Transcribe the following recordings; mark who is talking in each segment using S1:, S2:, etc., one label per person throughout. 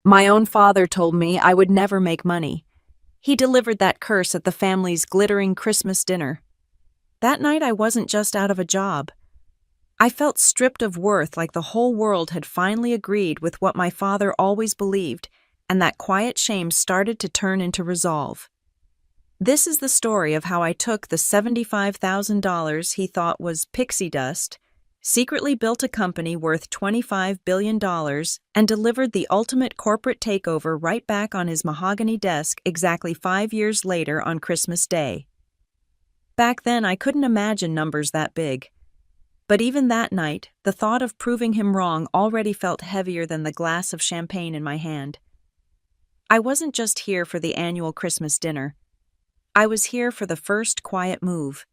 S1: My own father told me I would never make money. He delivered that curse at the family's glittering Christmas dinner. That night I wasn't just out of a job. I felt stripped of worth, like the whole world had finally agreed with what my father always believed, and that quiet shame started to turn into resolve. This is the story of how I took the $75,000 he thought was pixie dust, secretly built a company worth $25 billion, and delivered the ultimate corporate takeover right back on his mahogany desk exactly 5 years later on Christmas Day. Back then, I couldn't imagine numbers that big. But even that night, the thought of proving him wrong already felt heavier than the glass of champagne in my hand. I wasn't just here for the annual Christmas dinner. I was here for the first quiet move.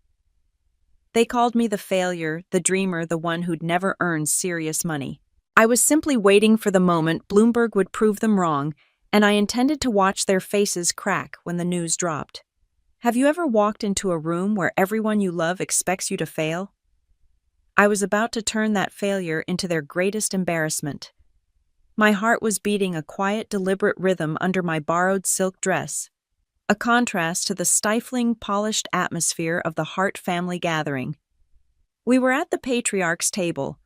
S1: They called me the failure, the dreamer, the one who'd never earned serious money. I was simply waiting for the moment Bloomberg would prove them wrong, and I intended to watch their faces crack when the news dropped. Have you ever walked into a room where everyone you love expects you to fail? I was about to turn that failure into their greatest embarrassment. My heart was beating a quiet, deliberate rhythm under my borrowed silk dress, a contrast to the stifling, polished atmosphere of the Hart family gathering. We were at the patriarch's table,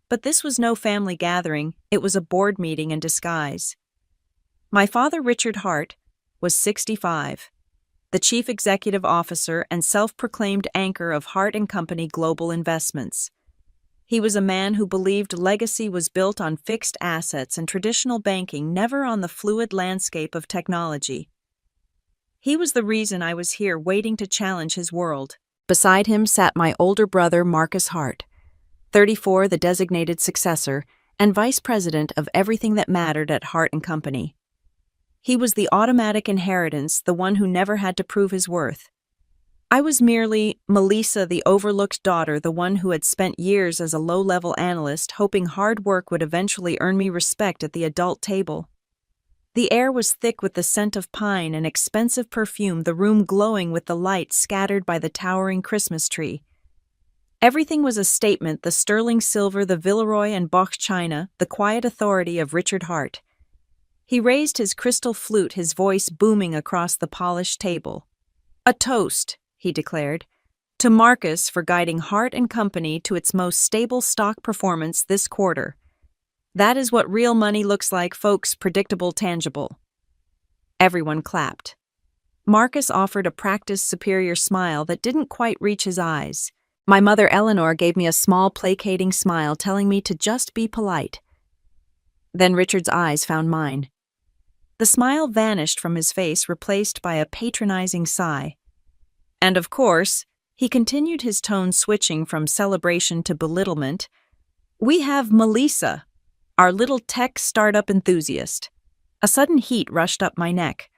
S1: but this was no family gathering, it was a board meeting in disguise. My father, Richard Hart, was 65, the chief executive officer and self-proclaimed anchor of Hart & Company Global Investments. He was a man who believed legacy was built on fixed assets and traditional banking, never on the fluid landscape of technology. He was the reason I was here, waiting to challenge his world. Beside him sat my older brother, Marcus Hart, 34, the designated successor, and vice president of everything that mattered at Hart & Company. He was the automatic inheritance, the one who never had to prove his worth. I was merely Melissa, the overlooked daughter, the one who had spent years as a low-level analyst, hoping hard work would eventually earn me respect at the adult table. The air was thick with the scent of pine and expensive perfume, the room glowing with the light scattered by the towering Christmas tree. Everything was a statement: the sterling silver, the Villeroy and Boch china, the quiet authority of Richard Hart. He raised his crystal flute, his voice booming across the polished table. "A toast," he declared, "to Marcus for guiding Hart & Company to its most stable stock performance this quarter. That is what real money looks like, folks, predictable, tangible." Everyone clapped. Marcus offered a practiced, superior smile that didn't quite reach his eyes. My mother, Eleanor, gave me a small, placating smile, telling me to just be polite. Then Richard's eyes found mine. The smile vanished from his face, replaced by a patronizing sigh. "And of course," he continued, his tone switching from celebration to belittlement, "we have Melissa, our little tech startup enthusiast." A sudden heat rushed up my neck.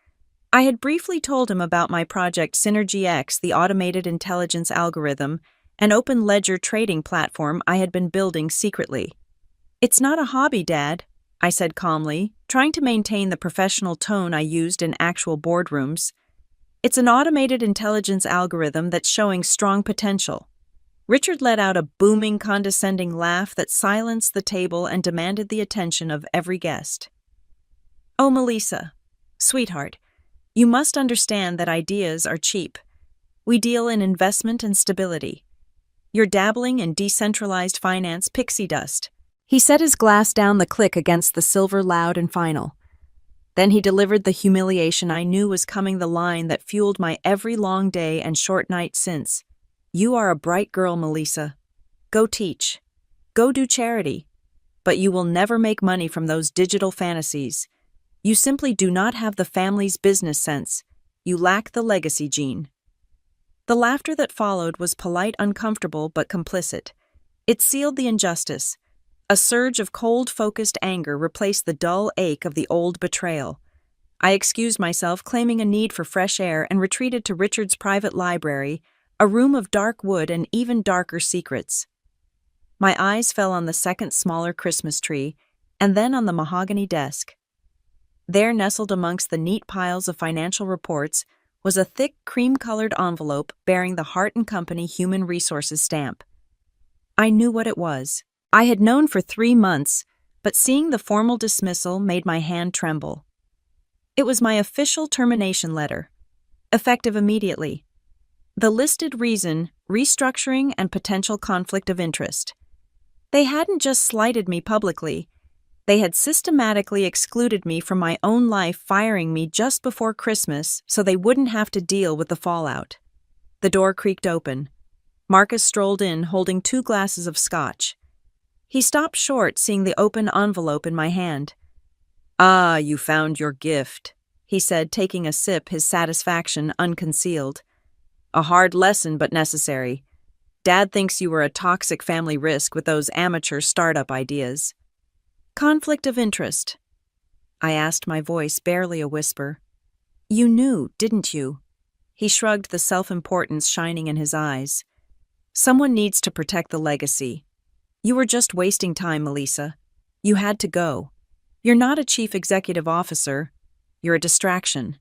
S1: I had briefly told him about my project Synergy X, the automated intelligence algorithm, an open ledger trading platform I had been building secretly. "It's not a hobby, Dad," I said calmly, trying to maintain the professional tone I used in actual boardrooms. "It's an automated intelligence algorithm that's showing strong potential." Richard let out a booming, condescending laugh that silenced the table and demanded the attention of every guest. "Oh, Melissa, sweetheart, you must understand that ideas are cheap. We deal in investment and stability. You're dabbling in decentralized finance pixie dust." He set his glass down, the click against the silver loud and final. Then he delivered the humiliation I knew was coming, the line that fueled my every long day and short night since. "You are a bright girl, Melissa. Go teach. Go do charity. But you will never make money from those digital fantasies. You simply do not have the family's business sense. You lack the legacy gene." The laughter that followed was polite, uncomfortable, but complicit. It sealed the injustice. A surge of cold, focused anger replaced the dull ache of the old betrayal. I excused myself, claiming a need for fresh air, and retreated to Richard's private library, a room of dark wood and even darker secrets. My eyes fell on the second smaller Christmas tree, and then on the mahogany desk. There, nestled amongst the neat piles of financial reports, was a thick, cream-colored envelope bearing the Hart & Company Human Resources stamp. I knew what it was. I had known for 3 months, but seeing the formal dismissal made my hand tremble. It was my official termination letter, effective immediately. The listed reason, restructuring and potential conflict of interest. They hadn't just slighted me publicly, they had systematically excluded me from my own life, firing me just before Christmas so they wouldn't have to deal with the fallout. The door creaked open. Marcus strolled in, holding 2 glasses of scotch. He stopped short, seeing the open envelope in my hand. "Ah, you found your gift," he said, taking a sip, his satisfaction unconcealed. "A hard lesson, but necessary. Dad thinks you were a toxic family risk with those amateur startup ideas." "Conflict of interest?" I asked, my voice barely a whisper. "You knew, didn't you?" He shrugged, the self-importance shining in his eyes. "Someone needs to protect the legacy. You were just wasting time, Melissa. You had to go. You're not a chief executive officer. You're a distraction."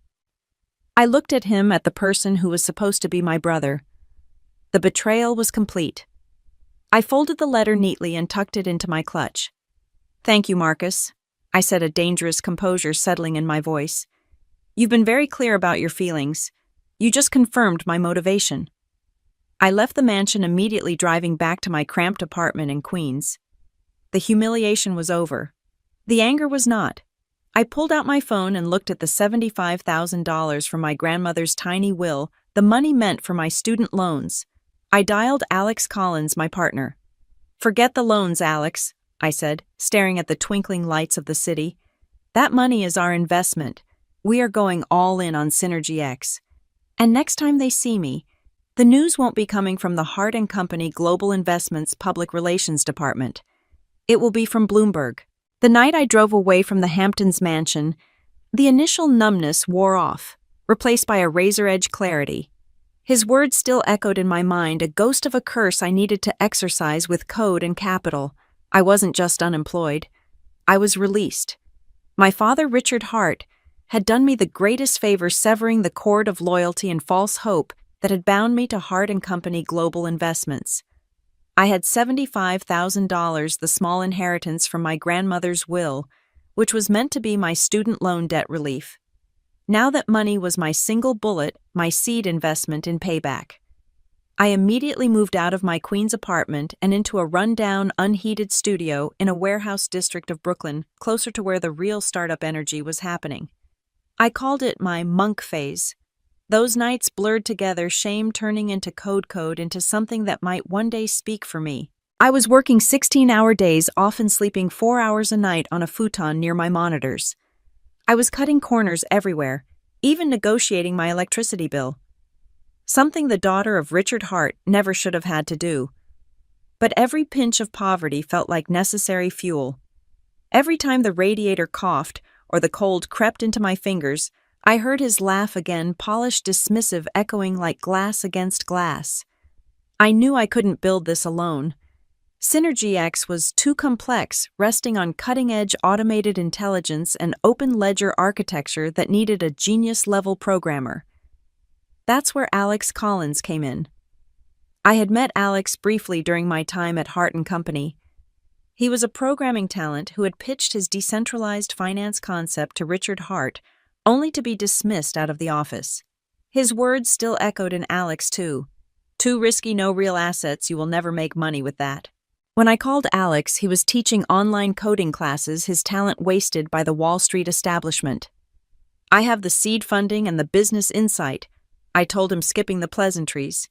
S1: I looked at him, at the person who was supposed to be my brother. The betrayal was complete. I folded the letter neatly and tucked it into my clutch. "Thank you, Marcus," I said, a dangerous composure settling in my voice. "You've been very clear about your feelings. You just confirmed my motivation." I left the mansion immediately, driving back to my cramped apartment in Queens. The humiliation was over. The anger was not. I pulled out my phone and looked at the $75,000 from my grandmother's tiny will, the money meant for my student loans. I dialed Alex Collins, my partner. "Forget the loans, Alex," I said, staring at the twinkling lights of the city. "That money is our investment. We are going all in on Synergy X. And next time they see me, the news won't be coming from the Hart & Company Global Investments Public Relations Department. It will be from Bloomberg." The night I drove away from the Hamptons mansion, the initial numbness wore off, replaced by a razor-edge clarity. His words still echoed in my mind, a ghost of a curse I needed to exorcise with code and capital. I wasn't just unemployed. I was released. My father, Richard Hart, had done me the greatest favor, severing the cord of loyalty and false hope that had bound me to Hart & Company Global Investments. I had $75,000, the small inheritance from my grandmother's will, which was meant to be my student loan debt relief. Now that money was my single bullet, my seed investment in payback. I immediately moved out of my Queens apartment and into a rundown, unheated studio in a warehouse district of Brooklyn, closer to where the real startup energy was happening. I called it my monk phase. Those nights blurred together, shame turning into code into something that might one day speak for me. I was working 16-hour days, often sleeping 4 hours a night on a futon near my monitors. I was cutting corners everywhere, even negotiating my electricity bill. Something the daughter of Richard Hart never should have had to do. But every pinch of poverty felt like necessary fuel. Every time the radiator coughed or the cold crept into my fingers, I heard his laugh again, polished, dismissive, echoing like glass against glass. I knew I couldn't build this alone. Synergy X was too complex, resting on cutting-edge automated intelligence and open ledger architecture that needed a genius-level programmer. That's where Alex Collins came in. I had met Alex briefly during my time at Hart & Company. He was a programming talent who had pitched his decentralized finance concept to Richard Hart, only to be dismissed out of the office. His words still echoed in Alex, too. "Too risky, no real assets, you will never make money with that." When I called Alex, he was teaching online coding classes, his talent wasted by the Wall Street establishment. "I have the seed funding and the business insight," I told him, skipping the pleasantries.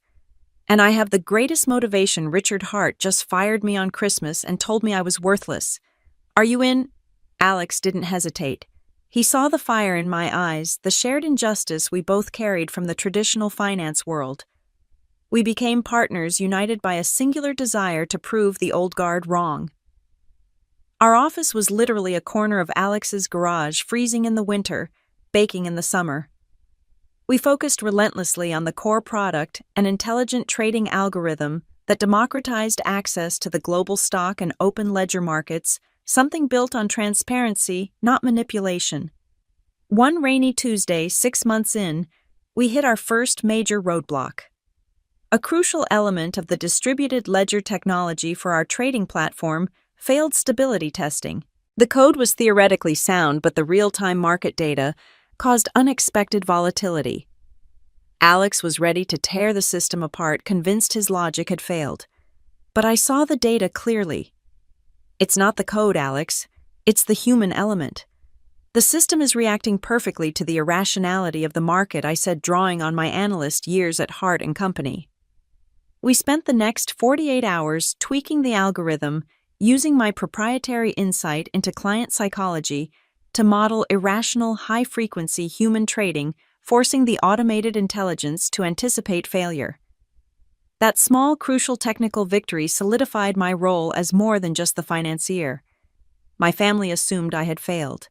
S1: "And I have the greatest motivation. Richard Hart just fired me on Christmas and told me I was worthless. Are you in?" Alex didn't hesitate. He saw the fire in my eyes, the shared injustice we both carried from the traditional finance world. We became partners, united by a singular desire to prove the old guard wrong. Our office was literally a corner of Alex's garage, freezing in the winter, baking in the summer. We focused relentlessly on the core product, an intelligent trading algorithm that democratized access to the global stock and open ledger markets, something built on transparency, not manipulation. One rainy Tuesday, 6 months in, we hit our first major roadblock. A crucial element of the distributed ledger technology for our trading platform failed stability testing. The code was theoretically sound, but the real-time market data caused unexpected volatility. Alex was ready to tear the system apart, convinced his logic had failed. But I saw the data clearly. It's not the code, Alex. It's the human element. The system is reacting perfectly to the irrationality of the market, I said, drawing on my analyst years at Hart & Company. We spent the next 48 hours tweaking the algorithm, using my proprietary insight into client psychology to model irrational, high-frequency human trading, forcing the automated intelligence to anticipate failure. That small, crucial technical victory solidified my role as more than just the financier. My family assumed I had failed.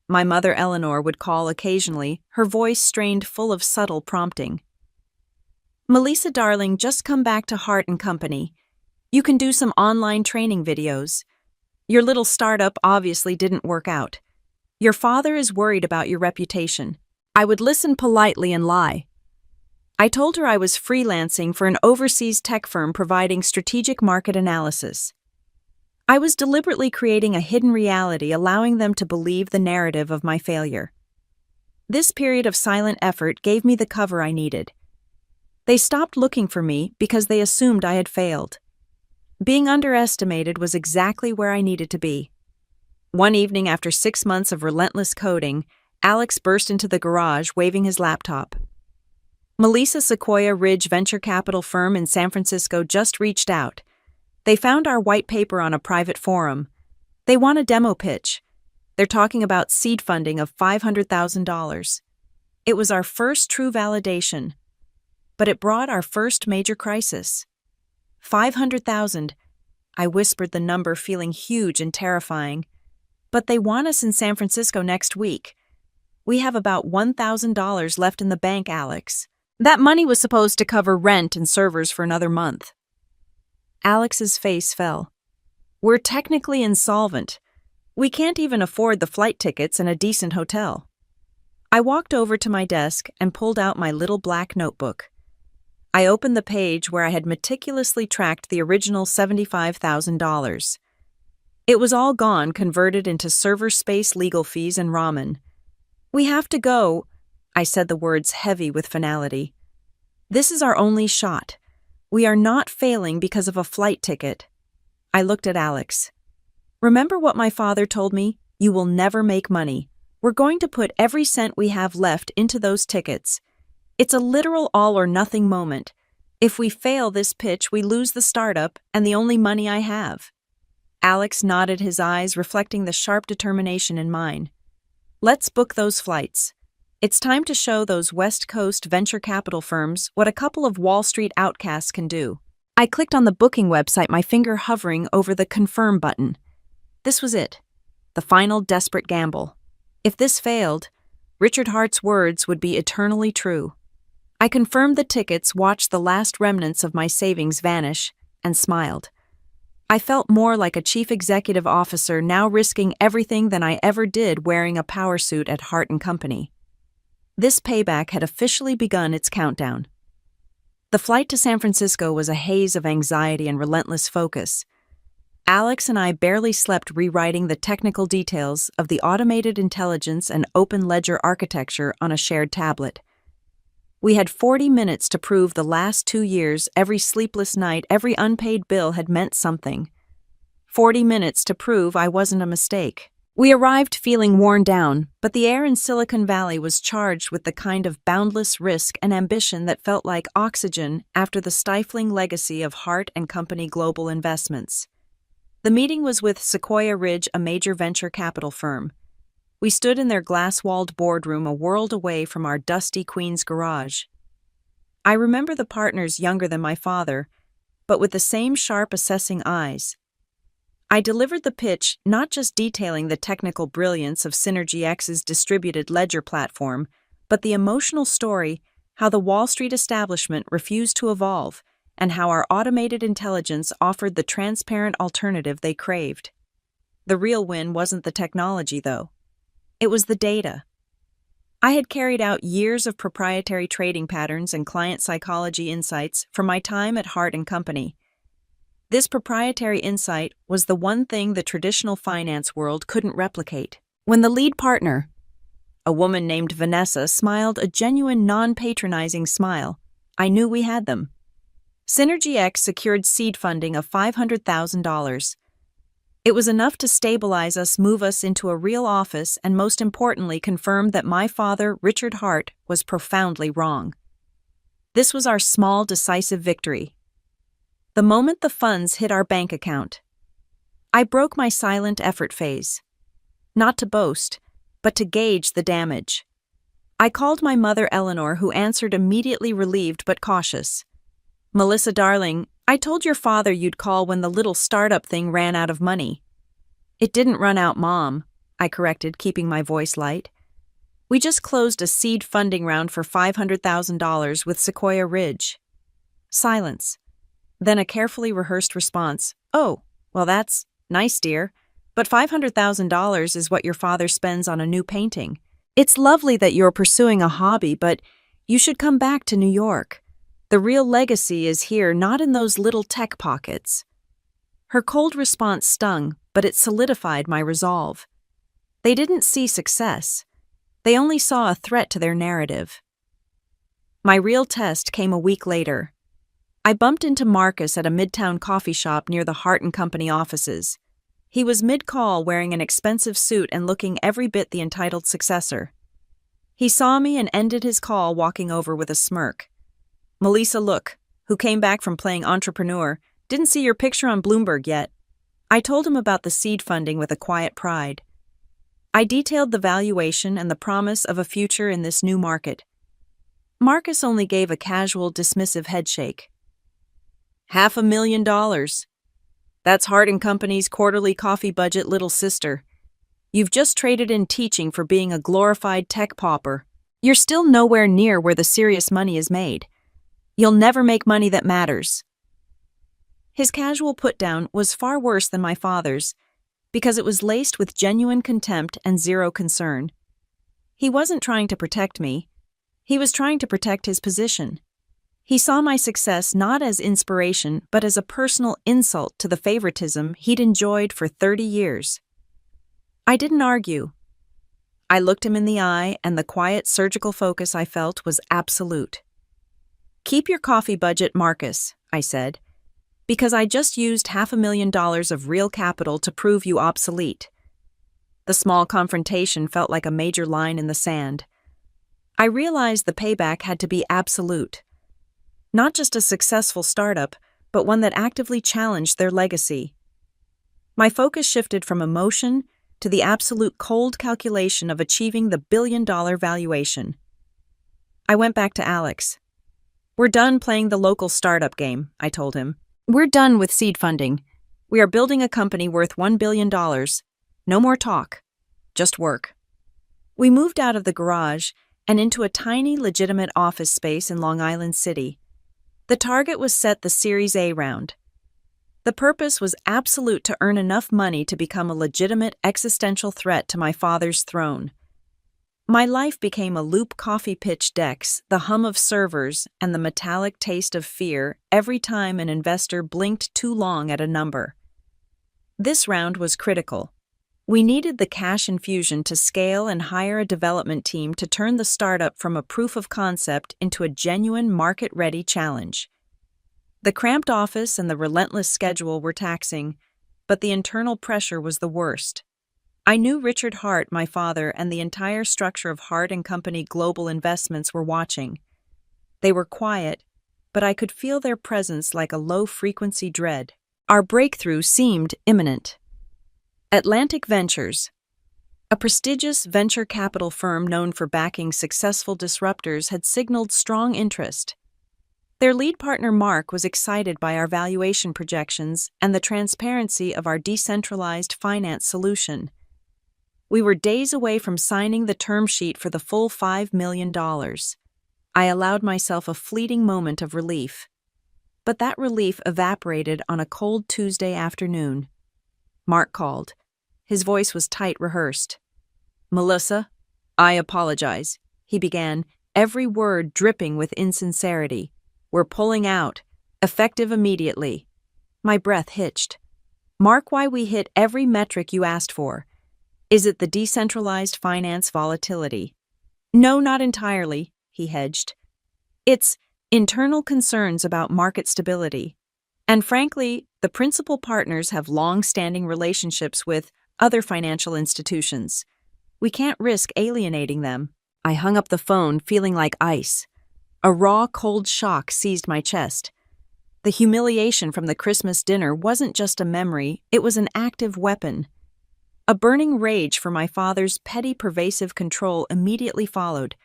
S1: My mother, Eleanor, would call occasionally, her voice strained, full of subtle prompting. "Melissa, darling, just come back to Hart & Company. You can do some online training videos. Your little startup obviously didn't work out. Your father is worried about your reputation." I would listen politely and lie. I told her I was freelancing for an overseas tech firm providing strategic market analysis. I was deliberately creating a hidden reality, allowing them to believe the narrative of my failure. This period of silent effort gave me the cover I needed. They stopped looking for me because they assumed I had failed. Being underestimated was exactly where I needed to be. One evening, after 6 months of relentless coding, Alex burst into the garage waving his laptop. Melissa, Sequoia Ridge venture capital firm in San Francisco just reached out. They found our white paper on a private forum. They want a demo pitch. They're talking about seed funding of $500,000. It was our first true validation, but it brought our first major crisis. 500,000. I whispered the number, feeling huge and terrifying. But they want us in San Francisco next week. We have about $1,000 left in the bank, Alex. That money was supposed to cover rent and servers for another month. Alex's face fell. We're technically insolvent. We can't even afford the flight tickets and a decent hotel. I walked over to my desk and pulled out my little black notebook. I opened the page where I had meticulously tracked the original $75,000. It was all gone, converted into server space, legal fees, and ramen. "We have to go," I said, the words heavy with finality. "This is our only shot. We are not failing because of a flight ticket." I looked at Alex. "Remember what my father told me? You will never make money. We're going to put every cent we have left into those tickets. It's a literal all-or-nothing moment. If we fail this pitch, we lose the startup and the only money I have." Alex nodded, his eyes reflecting the sharp determination in mine. "Let's book those flights. It's time to show those West Coast venture capital firms what a couple of Wall Street outcasts can do." I clicked on the booking website, my finger hovering over the confirm button. This was it, the final desperate gamble. If this failed, Richard Hart's words would be eternally true. I confirmed the tickets, watched the last remnants of my savings vanish, and smiled. I felt more like a chief executive officer now risking everything than I ever did wearing a power suit at Hart & Company. This payback had officially begun its countdown. The flight to San Francisco was a haze of anxiety and relentless focus. Alex and I barely slept rewriting the technical details of the automated intelligence and open ledger architecture on a shared tablet. We had 40 minutes to prove the last 2 years, every sleepless night, every unpaid bill had meant something. 40 minutes to prove I wasn't a mistake. We arrived feeling worn down, but the air in Silicon Valley was charged with the kind of boundless risk and ambition that felt like oxygen after the stifling legacy of Hart & Company Global Investments. The meeting was with Sequoia Ridge, a major venture capital firm. We stood in their glass-walled boardroom a world away from our dusty Queens garage. I remember the partners younger than my father, but with the same sharp, assessing eyes. I delivered the pitch, not just detailing the technical brilliance of Synergy X's distributed ledger platform, but the emotional story, how the Wall Street establishment refused to evolve, and how our automated intelligence offered the transparent alternative they craved. The real win wasn't the technology, though. It was the data. I had carried out years of proprietary trading patterns and client psychology insights from my time at Hart & Company. This proprietary insight was the one thing the traditional finance world couldn't replicate. When the lead partner, a woman named Vanessa, smiled a genuine, non-patronizing smile, I knew we had them. Synergy X secured seed funding of $500,000. It was enough to stabilize us, move us into a real office, and most importantly, confirm that my father, Richard Hart, was profoundly wrong. This was our small, decisive victory. The moment the funds hit our bank account, I broke my silent effort phase. Not to boast, but to gauge the damage. I called my mother Eleanor, who answered immediately, relieved but cautious. "Melissa, darling, I told your father you'd call when the little startup thing ran out of money." "It didn't run out, Mom," I corrected, keeping my voice light. "We just closed a seed funding round for $500,000 with Sequoia Ridge." Silence. Then a carefully rehearsed response. "Oh, well, that's nice, dear. But $500,000 is what your father spends on a new painting. It's lovely that you're pursuing a hobby, but you should come back to New York. The real legacy is here, not in those little tech pockets." Her cold response stung, but it solidified my resolve. They didn't see success. They only saw a threat to their narrative. My real test came a week later. I bumped into Marcus at a midtown coffee shop near the Hart & Company offices. He was mid-call, wearing an expensive suit and looking every bit the entitled successor. He saw me and ended his call, walking over with a smirk. "Melissa, look, who came back from playing entrepreneur, didn't see your picture on Bloomberg yet." I told him about the seed funding with a quiet pride. I detailed the valuation and the promise of a future in this new market. Marcus only gave a casual, dismissive headshake. $500,000. That's Hart & Company's quarterly coffee budget, little sister. You've just traded in teaching for being a glorified tech pauper. You're still nowhere near where the serious money is made. You'll never make money that matters." His casual put-down was far worse than my father's, because it was laced with genuine contempt and zero concern. He wasn't trying to protect me. He was trying to protect his position. He saw my success not as inspiration, but as a personal insult to the favoritism he'd enjoyed for 30 years. I didn't argue. I looked him in the eye, and the quiet, surgical focus I felt was absolute. "Keep your coffee budget, Marcus," I said, "because I just used $500,000 of real capital to prove you obsolete." The small confrontation felt like a major line in the sand. I realized the payback had to be absolute. Not just a successful startup, but one that actively challenged their legacy. My focus shifted from emotion to the absolute cold calculation of achieving the billion-dollar valuation. I went back to Alex. "We're done playing the local startup game," I told him. "We're done with seed funding. We are building a company worth $1 billion. No more talk. Just work." We moved out of the garage and into a tiny, legitimate office space in Long Island City. The target was set the Series A round. The purpose was absolute: to earn enough money to become a legitimate existential threat to my father's throne. My life became a loop: coffee pitch decks, the hum of servers, and the metallic taste of fear every time an investor blinked too long at a number. This round was critical. We needed the cash infusion to scale and hire a development team to turn the startup from a proof of concept into a genuine market-ready challenge. The cramped office and the relentless schedule were taxing, but the internal pressure was the worst. I knew Richard Hart, my father, and the entire structure of Hart & Company Global Investments were watching. They were quiet, but I could feel their presence like a low-frequency dread. Our breakthrough seemed imminent. Atlantic Ventures, a prestigious venture capital firm known for backing successful disruptors, had signaled strong interest. Their lead partner, Mark, was excited by our valuation projections and the transparency of our decentralized finance solution. We were days away from signing the term sheet for the full $5 million. I allowed myself a fleeting moment of relief. But that relief evaporated on a cold Tuesday afternoon. Mark called. His voice was tight, rehearsed. "Melissa, I apologize," he began, every word dripping with insincerity. "We're pulling out, effective immediately." My breath hitched. Mark why we hit every metric you asked for. Is it the decentralized finance volatility? No, not entirely, he hedged. It's internal concerns about market stability. And frankly, the principal partners have long-standing relationships with other financial institutions. We can't risk alienating them. I hung up the phone, feeling like ice. A raw, cold shock seized my chest. The humiliation from the Christmas dinner wasn't just a memory, it was an active weapon. A burning rage for my father's petty, pervasive control immediately followed.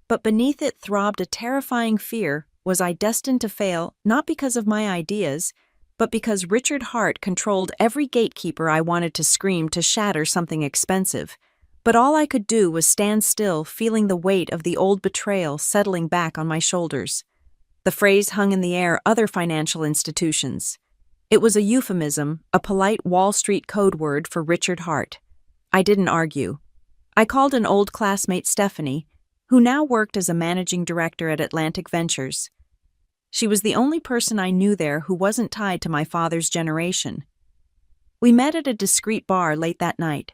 S1: But beneath it throbbed a terrifying fear. Was I destined to fail, not because of my ideas, but because Richard Hart controlled every gatekeeper I wanted to scream to shatter something expensive? But all I could do was stand still, feeling the weight of the old betrayal settling back on my shoulders. The phrase hung in the air, other financial institutions. It was a euphemism, a polite Wall Street code word for Richard Hart. I didn't argue. I called an old classmate, Stephanie, who now worked as a managing director at Atlantic Ventures. She was the only person I knew there who wasn't tied to my father's generation. We met at a discreet bar late that night.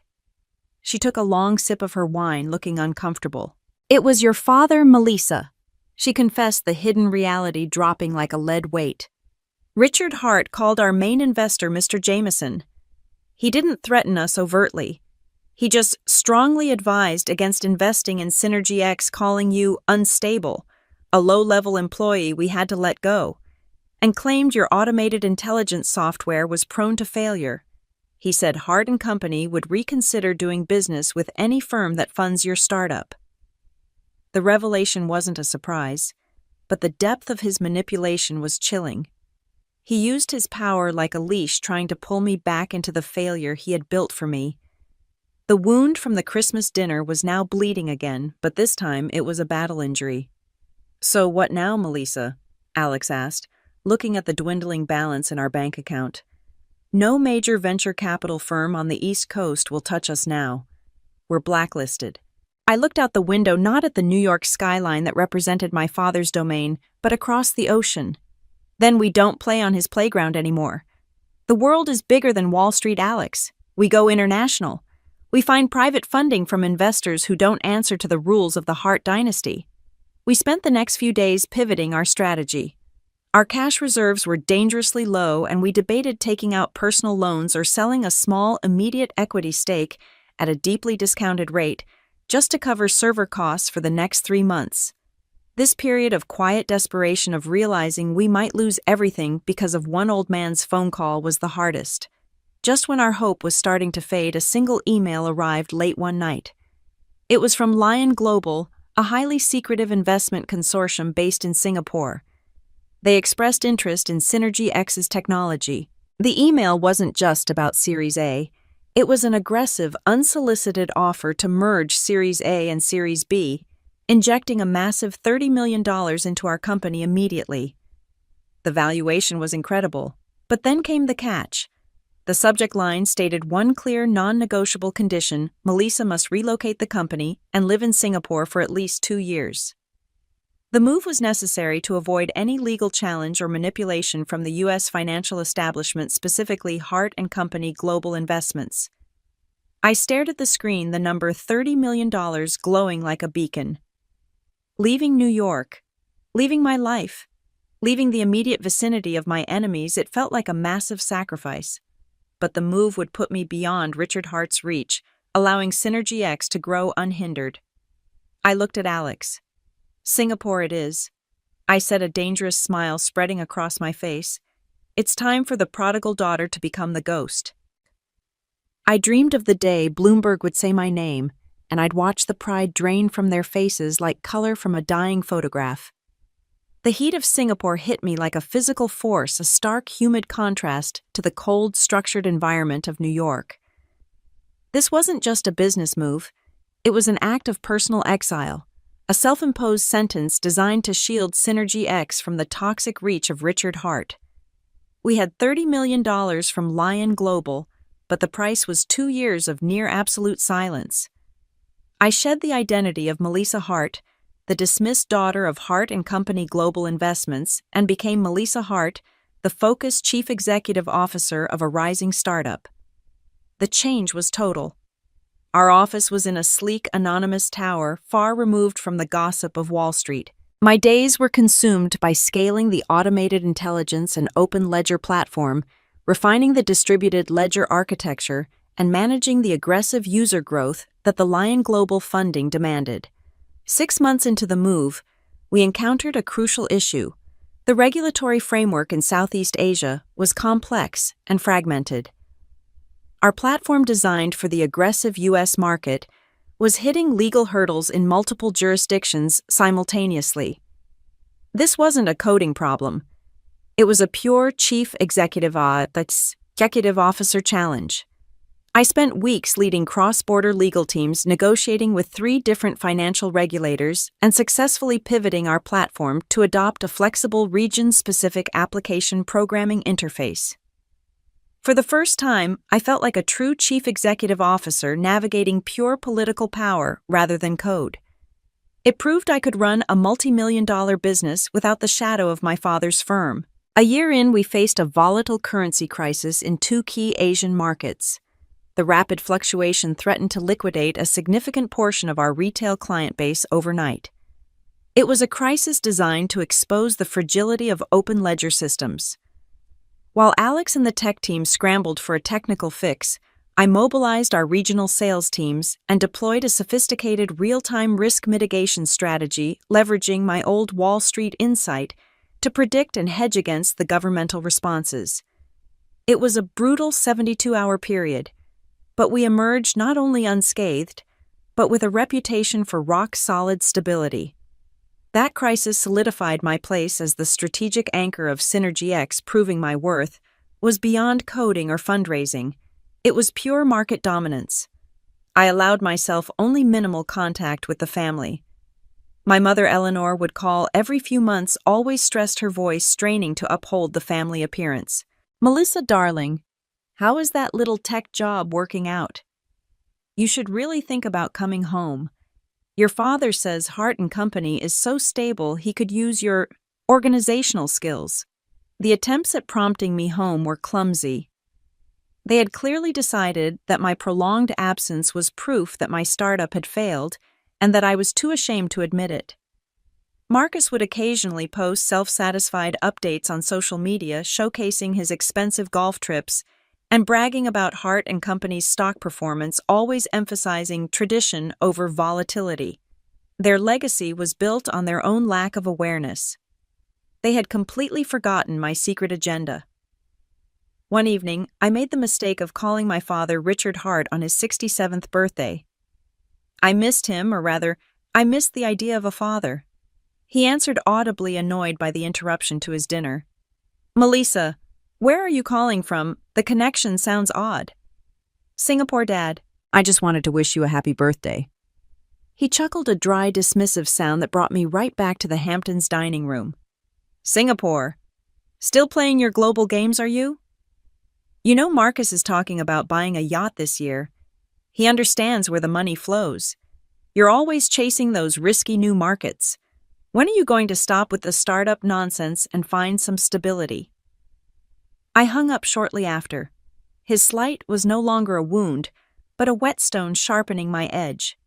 S1: She took a long sip of her wine, looking uncomfortable. "It was your father, Melissa," she confessed, the hidden reality dropping like a lead weight. "Richard Hart called our main investor Mr. Jameson. He didn't threaten us overtly. He just strongly advised against investing in Synergy X, calling you unstable, a low-level employee we had to let go, and claimed your automated intelligence software was prone to failure. He said Hart & Company would reconsider doing business with any firm that funds your startup." The revelation wasn't a surprise, but the depth of his manipulation was chilling. He used his power like a leash, trying to pull me back into the failure he had built for me. The wound from the Christmas dinner was now bleeding again, but this time it was a battle injury. "So what now, Melissa?" Alex asked, looking at the dwindling balance in our bank account. "No major venture capital firm on the East Coast will touch us now. We're blacklisted." I looked out the window, not at the New York skyline that represented my father's domain, but across the ocean. "Then we don't play on his playground anymore. The world is bigger than Wall Street, Alex. We go international. We find private funding from investors who don't answer to the rules of the Hart dynasty." We spent the next few days pivoting our strategy. Our cash reserves were dangerously low, and we debated taking out personal loans or selling a small, immediate equity stake at a deeply discounted rate just to cover server costs for the next 3 months. This period of quiet desperation of realizing we might lose everything because of one old man's phone call was the hardest. Just when our hope was starting to fade, a single email arrived late one night. It was from Lion Global, a highly secretive investment consortium based in Singapore. They expressed interest in Synergy X's technology. The email wasn't just about Series A. It was an aggressive, unsolicited offer to merge Series A and Series B, injecting a massive $30 million into our company immediately. The valuation was incredible, but then came the catch. The subject line stated one clear, non-negotiable condition: Melissa must relocate the company and live in Singapore for at least 2 years. The move was necessary to avoid any legal challenge or manipulation from the U.S. financial establishment, specifically Hart & Company Global Investments. I stared at the screen, the number $30 million glowing like a beacon. Leaving New York, leaving my life, leaving the immediate vicinity of my enemies, it felt like a massive sacrifice. But the move would put me beyond Richard Hart's reach, allowing Synergy X to grow unhindered. I looked at Alex. "Singapore it is," I said, a dangerous smile spreading across my face. "It's time for the prodigal daughter to become the ghost." I dreamed of the day Bloomberg would say my name, and I'd watch the pride drain from their faces like color from a dying photograph. The heat of Singapore hit me like a physical force, a stark, humid contrast to the cold, structured environment of New York. This wasn't just a business move. It was an act of personal exile, a self-imposed sentence designed to shield Synergy X from the toxic reach of Richard Hart. We had $30 million from Lion Global, but the price was 2 years of near-absolute silence. I shed the identity of Melissa Hart, the dismissed daughter of Hart & Company Global Investments, and became Melissa Hart, the focused chief executive officer of a rising startup. The change was total. Our office was in a sleek, anonymous tower far removed from the gossip of Wall Street. My days were consumed by scaling the automated intelligence and open ledger platform, refining the distributed ledger architecture, and managing the aggressive user growth that the Lion Global funding demanded. 6 months into the move, we encountered a crucial issue. The regulatory framework in Southeast Asia was complex and fragmented. Our platform, designed for the aggressive U.S. market, was hitting legal hurdles in multiple jurisdictions simultaneously. This wasn't a coding problem. It was a pure chief executive officer challenge. I spent weeks leading cross-border legal teams, negotiating with 3 different financial regulators, and successfully pivoting our platform to adopt a flexible region-specific application programming interface. For the first time, I felt like a true chief executive officer navigating pure political power rather than code. It proved I could run a multi-million-dollar business without the shadow of my father's firm. A year in, we faced a volatile currency crisis in 2 key Asian markets. The rapid fluctuation threatened to liquidate a significant portion of our retail client base overnight. It was a crisis designed to expose the fragility of open ledger systems. While Alex and the tech team scrambled for a technical fix, I mobilized our regional sales teams and deployed a sophisticated real-time risk mitigation strategy, leveraging my old Wall Street insight to predict and hedge against the governmental responses. It was a brutal 72-hour period, but we emerged not only unscathed, but with a reputation for rock-solid stability. That crisis solidified my place as the strategic anchor of SynergyX, proving my worth was beyond coding or fundraising. It was pure market dominance. I allowed myself only minimal contact with the family. My mother, Eleanor, would call every few months, always stressed, her voice straining to uphold the family appearance. "Melissa, darling, how is that little tech job working out? You should really think about coming home. Your father says Hart & Company is so stable he could use your organizational skills." The attempts at prompting me home were clumsy. They had clearly decided that my prolonged absence was proof that my startup had failed, and that I was too ashamed to admit it. Marcus would occasionally post self-satisfied updates on social media showcasing his expensive golf trips and bragging about Hart & Company's stock performance, always emphasizing tradition over volatility. Their legacy was built on their own lack of awareness. They had completely forgotten my secret agenda. One evening, I made the mistake of calling my father Richard Hart on his 67th birthday. I missed him, or rather, I missed the idea of a father. He answered, audibly annoyed by the interruption to his dinner. "Melissa, where are you calling from? The connection sounds odd." "Singapore, Dad. I just wanted to wish you a happy birthday." He chuckled, a dry, dismissive sound that brought me right back to the Hamptons dining room. "Singapore? Still playing your global games, are you? You know Marcus is talking about buying a yacht this year. He understands where the money flows. You're always chasing those risky new markets. When are you going to stop with the startup nonsense and find some stability?" I hung up shortly after. His slight was no longer a wound, but a whetstone sharpening my edge.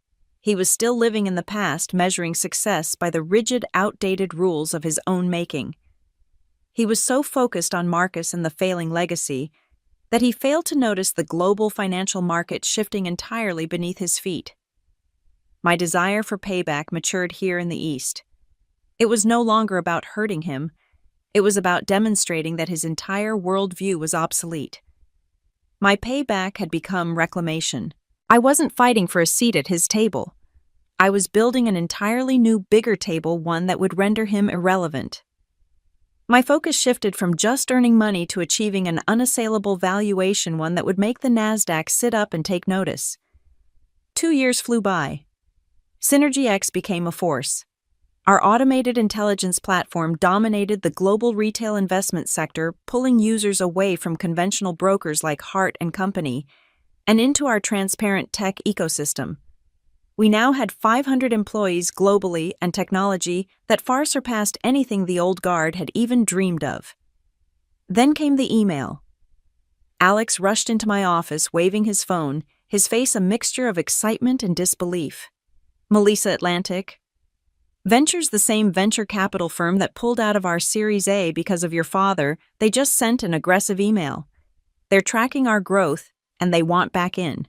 S1: He was still living in the past, measuring success by the rigid, outdated rules of his own making. He was so focused on Marcus and the failing legacy that he failed to notice the global financial market shifting entirely beneath his feet. My desire for payback matured here in the East. It was no longer about hurting him. It was about demonstrating that his entire worldview was obsolete. My payback had become reclamation. I wasn't fighting for a seat at his table. I was building an entirely new, bigger table, one that would render him irrelevant. My focus shifted from just earning money to achieving an unassailable valuation, one that would make the NASDAQ sit up and take notice. 2 years flew by. SynergyX became a force. Our automated intelligence platform dominated the global retail investment sector, pulling users away from conventional brokers like Hart & Company and into our transparent tech ecosystem. We now had 500 employees globally and technology that far surpassed anything the old guard had even dreamed of. Then came the email. Alex rushed into my office, waving his phone, his face a mixture of excitement and disbelief. Melissa Atlantic Ventures, the same venture capital firm that pulled out of our Series A because of your father, they just sent an aggressive email. They're tracking our growth, and they want back in.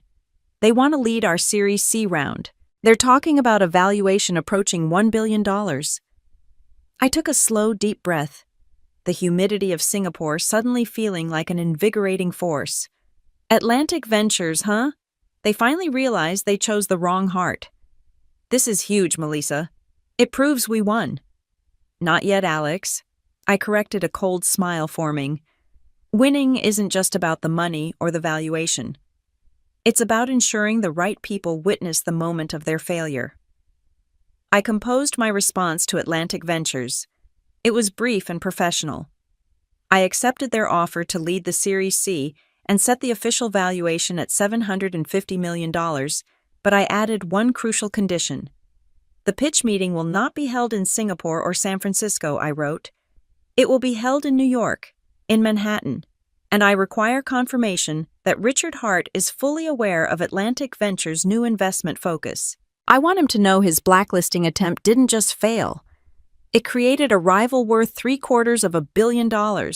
S1: They want to lead our Series C round. They're talking about a valuation approaching $1 billion. I took a slow, deep breath, the humidity of Singapore suddenly feeling like an invigorating force. Atlantic Ventures, huh? They finally realized they chose the wrong heart. This is huge, Melissa. It proves we won. Not yet, Alex. I corrected, a cold smile forming. Winning isn't just about the money or the valuation. It's about ensuring the right people witness the moment of their failure. I composed my response to Atlantic Ventures. It was brief and professional. I accepted their offer to lead the Series C and set the official valuation at $750 million, but I added one crucial condition. The pitch meeting will not be held in Singapore or San Francisco, I wrote. It will be held in New York, in Manhattan, and I require confirmation that Richard Hart is fully aware of Atlantic Ventures' new investment focus. I want him to know his blacklisting attempt didn't just fail. It created a rival worth $750 million.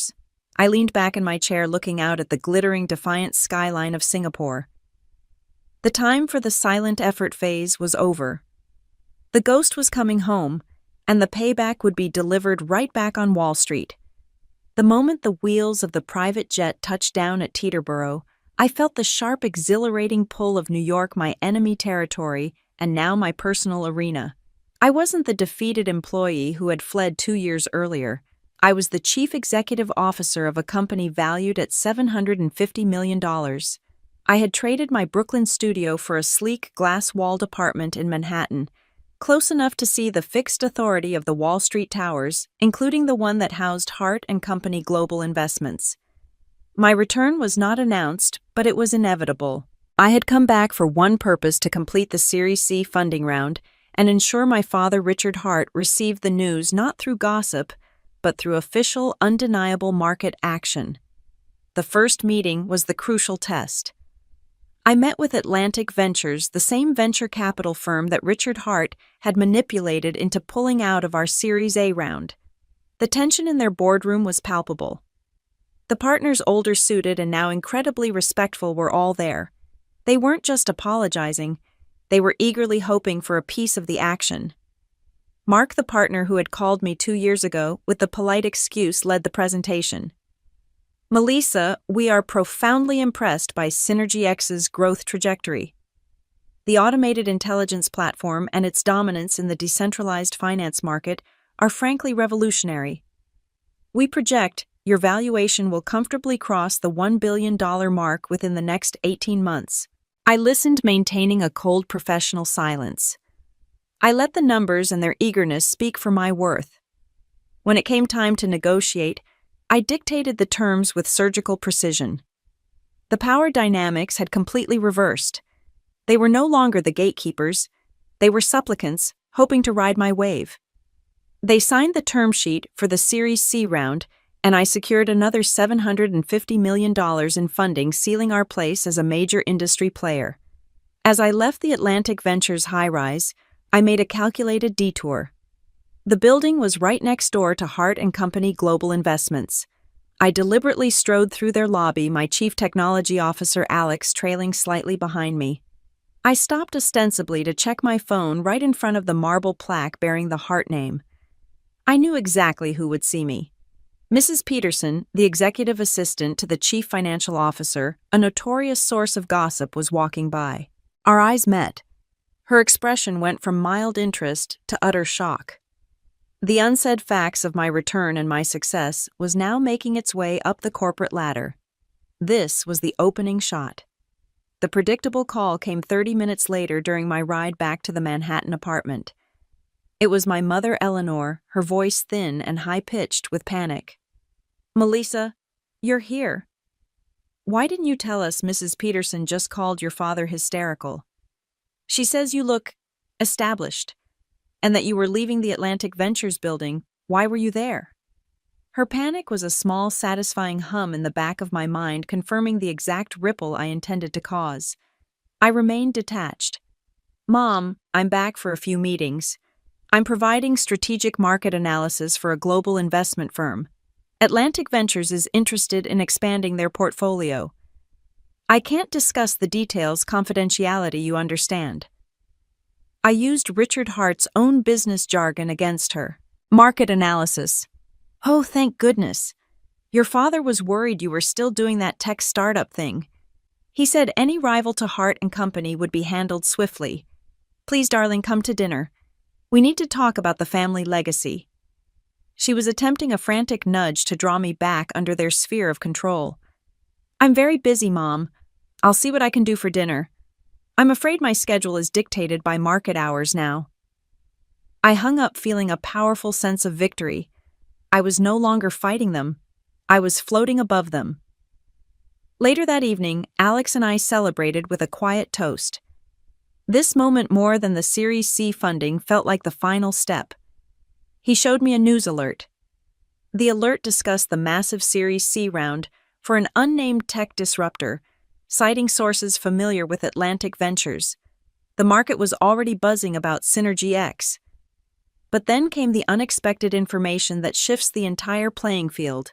S1: I leaned back in my chair, looking out at the glittering, defiant skyline of Singapore. The time for the silent effort phase was over. The ghost was coming home, and the payback would be delivered right back on Wall Street. The moment the wheels of the private jet touched down at Teterboro, I felt the sharp, exhilarating pull of New York, my enemy territory, and now my personal arena. I wasn't the defeated employee who had fled 2 years earlier. I was the chief executive officer of a company valued at $750 million. I had traded my Brooklyn studio for a sleek, glass-walled apartment in Manhattan, close enough to see the fixed authority of the Wall Street towers, including the one that housed Hart & Company Global Investments. My return was not announced, but it was inevitable. I had come back for one purpose: to complete the Series C funding round and ensure my father, Richard Hart, received the news not through gossip, but through official, undeniable market action. The first meeting was the crucial test. I met with Atlantic Ventures, the same venture capital firm that Richard Hart had manipulated into pulling out of our Series A round. The tension in their boardroom was palpable. The partners, older suited and now incredibly respectful, were all there. They weren't just apologizing, they were eagerly hoping for a piece of the action. Mark, the partner who had called me 2 years ago with the polite excuse, led the presentation. Melissa, we are profoundly impressed by Synergy X's growth trajectory. The automated intelligence platform and its dominance in the decentralized finance market are frankly revolutionary. We project your valuation will comfortably cross the $1 billion mark within the next 18 months. I listened, maintaining a cold professional silence. I let the numbers and their eagerness speak for my worth. When it came time to negotiate, I dictated the terms with surgical precision. The power dynamics had completely reversed. They were no longer the gatekeepers. They were supplicants, hoping to ride my wave. They signed the term sheet for the Series C round, and I secured another $750 million in funding, sealing our place as a major industry player. As I left the Atlantic Ventures high-rise, I made a calculated detour. The building was right next door to Hart & Company Global Investments. I deliberately strode through their lobby, my chief technology officer Alex trailing slightly behind me. I stopped ostensibly to check my phone right in front of the marble plaque bearing the Hart name. I knew exactly who would see me. Mrs. Peterson, the executive assistant to the chief financial officer, a notorious source of gossip, was walking by. Our eyes met. Her expression went from mild interest to utter shock. The unsaid facts of my return and my success was now making its way up the corporate ladder. This was the opening shot. The predictable call came 30 minutes later during my ride back to the Manhattan apartment. It was my mother, Eleanor, her voice thin and high-pitched with panic. Melissa, you're here. Why didn't you tell us Mrs. Peterson just called your father hysterical? She says you look established, and that you were leaving the Atlantic Ventures building. Why were you there? Her panic was a small, satisfying hum in the back of my mind, confirming the exact ripple I intended to cause. I remained detached. Mom, I'm back for a few meetings. I'm providing strategic market analysis for a global investment firm. Atlantic Ventures is interested in expanding their portfolio. I can't discuss the details, confidentiality, you understand. I used Richard Hart's own business jargon against her. Market analysis. Oh, thank goodness. Your father was worried you were still doing that tech startup thing. He said any rival to Hart and Company would be handled swiftly. Please, darling, come to dinner. We need to talk about the family legacy. She was attempting a frantic nudge to draw me back under their sphere of control. I'm very busy, Mom. I'll see what I can do for dinner. I'm afraid my schedule is dictated by market hours now. I hung up feeling a powerful sense of victory. I was no longer fighting them. I was floating above them. Later that evening, Alex and I celebrated with a quiet toast. This moment, more than the Series C funding, felt like the final step. He showed me a news alert. The alert discussed the massive Series C round for an unnamed tech disruptor, citing sources familiar with Atlantic Ventures. The market was already buzzing about Synergy X. But then came the unexpected information that shifts the entire playing field.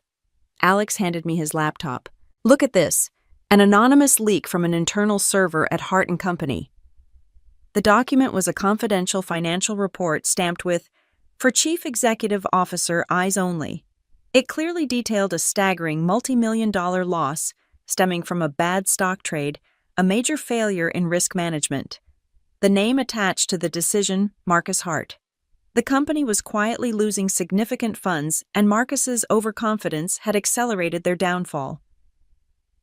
S1: Alex handed me his laptop. Look at this, an anonymous leak from an internal server at Hart & Company. The document was a confidential financial report stamped with, "For Chief Executive Officer, eyes only." It clearly detailed a staggering multi-million-dollar loss stemming from a bad stock trade, a major failure in risk management. The name attached to the decision, Marcus Hart. The company was quietly losing significant funds, and Marcus's overconfidence had accelerated their downfall.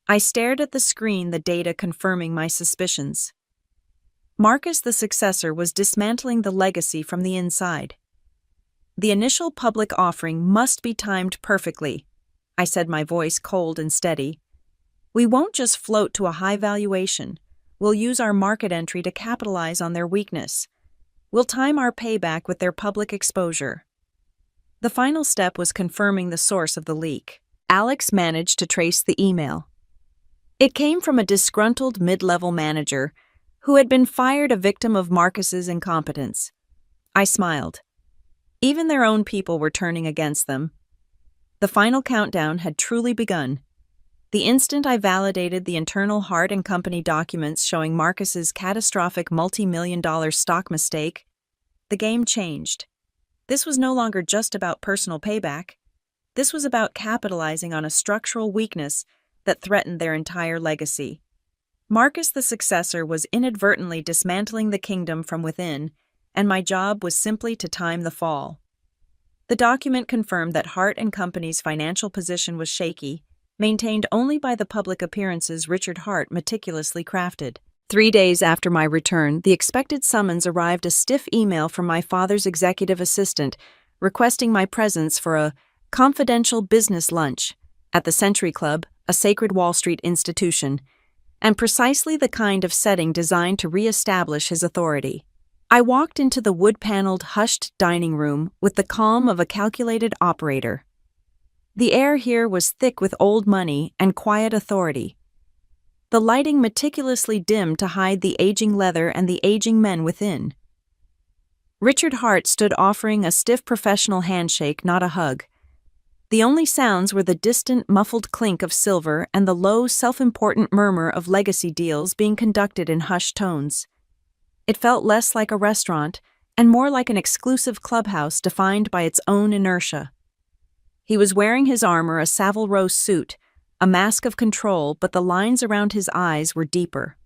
S1: I stared at the screen, the data confirming my suspicions. Marcus, the successor, was dismantling the legacy from the inside. The initial public offering must be timed perfectly, I said, my voice cold and steady. We won't just float to a high valuation. We'll use our market entry to capitalize on their weakness. We'll time our payback with their public exposure. The final step was confirming the source of the leak. Alex managed to trace the email. It came from a disgruntled mid-level manager who had been fired, a victim of Marcus's incompetence. I smiled. Even their own people were turning against them. The final countdown had truly begun. The instant I validated the internal Hart & Company documents showing Marcus's catastrophic multi-million-dollar stock mistake, the game changed. This was no longer just about personal payback. This was about capitalizing on a structural weakness that threatened their entire legacy. Marcus, the successor, was inadvertently dismantling the kingdom from within, and my job was simply to time the fall. The document confirmed that Hart & Company's financial position was shaky, maintained only by the public appearances Richard Hart meticulously crafted. 3 days after my return, the expected summons arrived, a stiff email from my father's executive assistant requesting my presence for a confidential business lunch at the Century Club, a sacred Wall Street institution, and precisely the kind of setting designed to re-establish his authority. I walked into the wood-paneled, hushed dining room with the calm of a calculated operator. The air here was thick with old money and quiet authority. The lighting meticulously dimmed to hide the aging leather and the aging men within. Richard Hart stood offering a stiff professional handshake, not a hug. The only sounds were the distant, muffled clink of silver and the low, self-important murmur of legacy deals being conducted in hushed tones. It felt less like a restaurant and more like an exclusive clubhouse defined by its own inertia. He was wearing his armor, a Savile Row suit, a mask of control, but the lines around his eyes were deeper.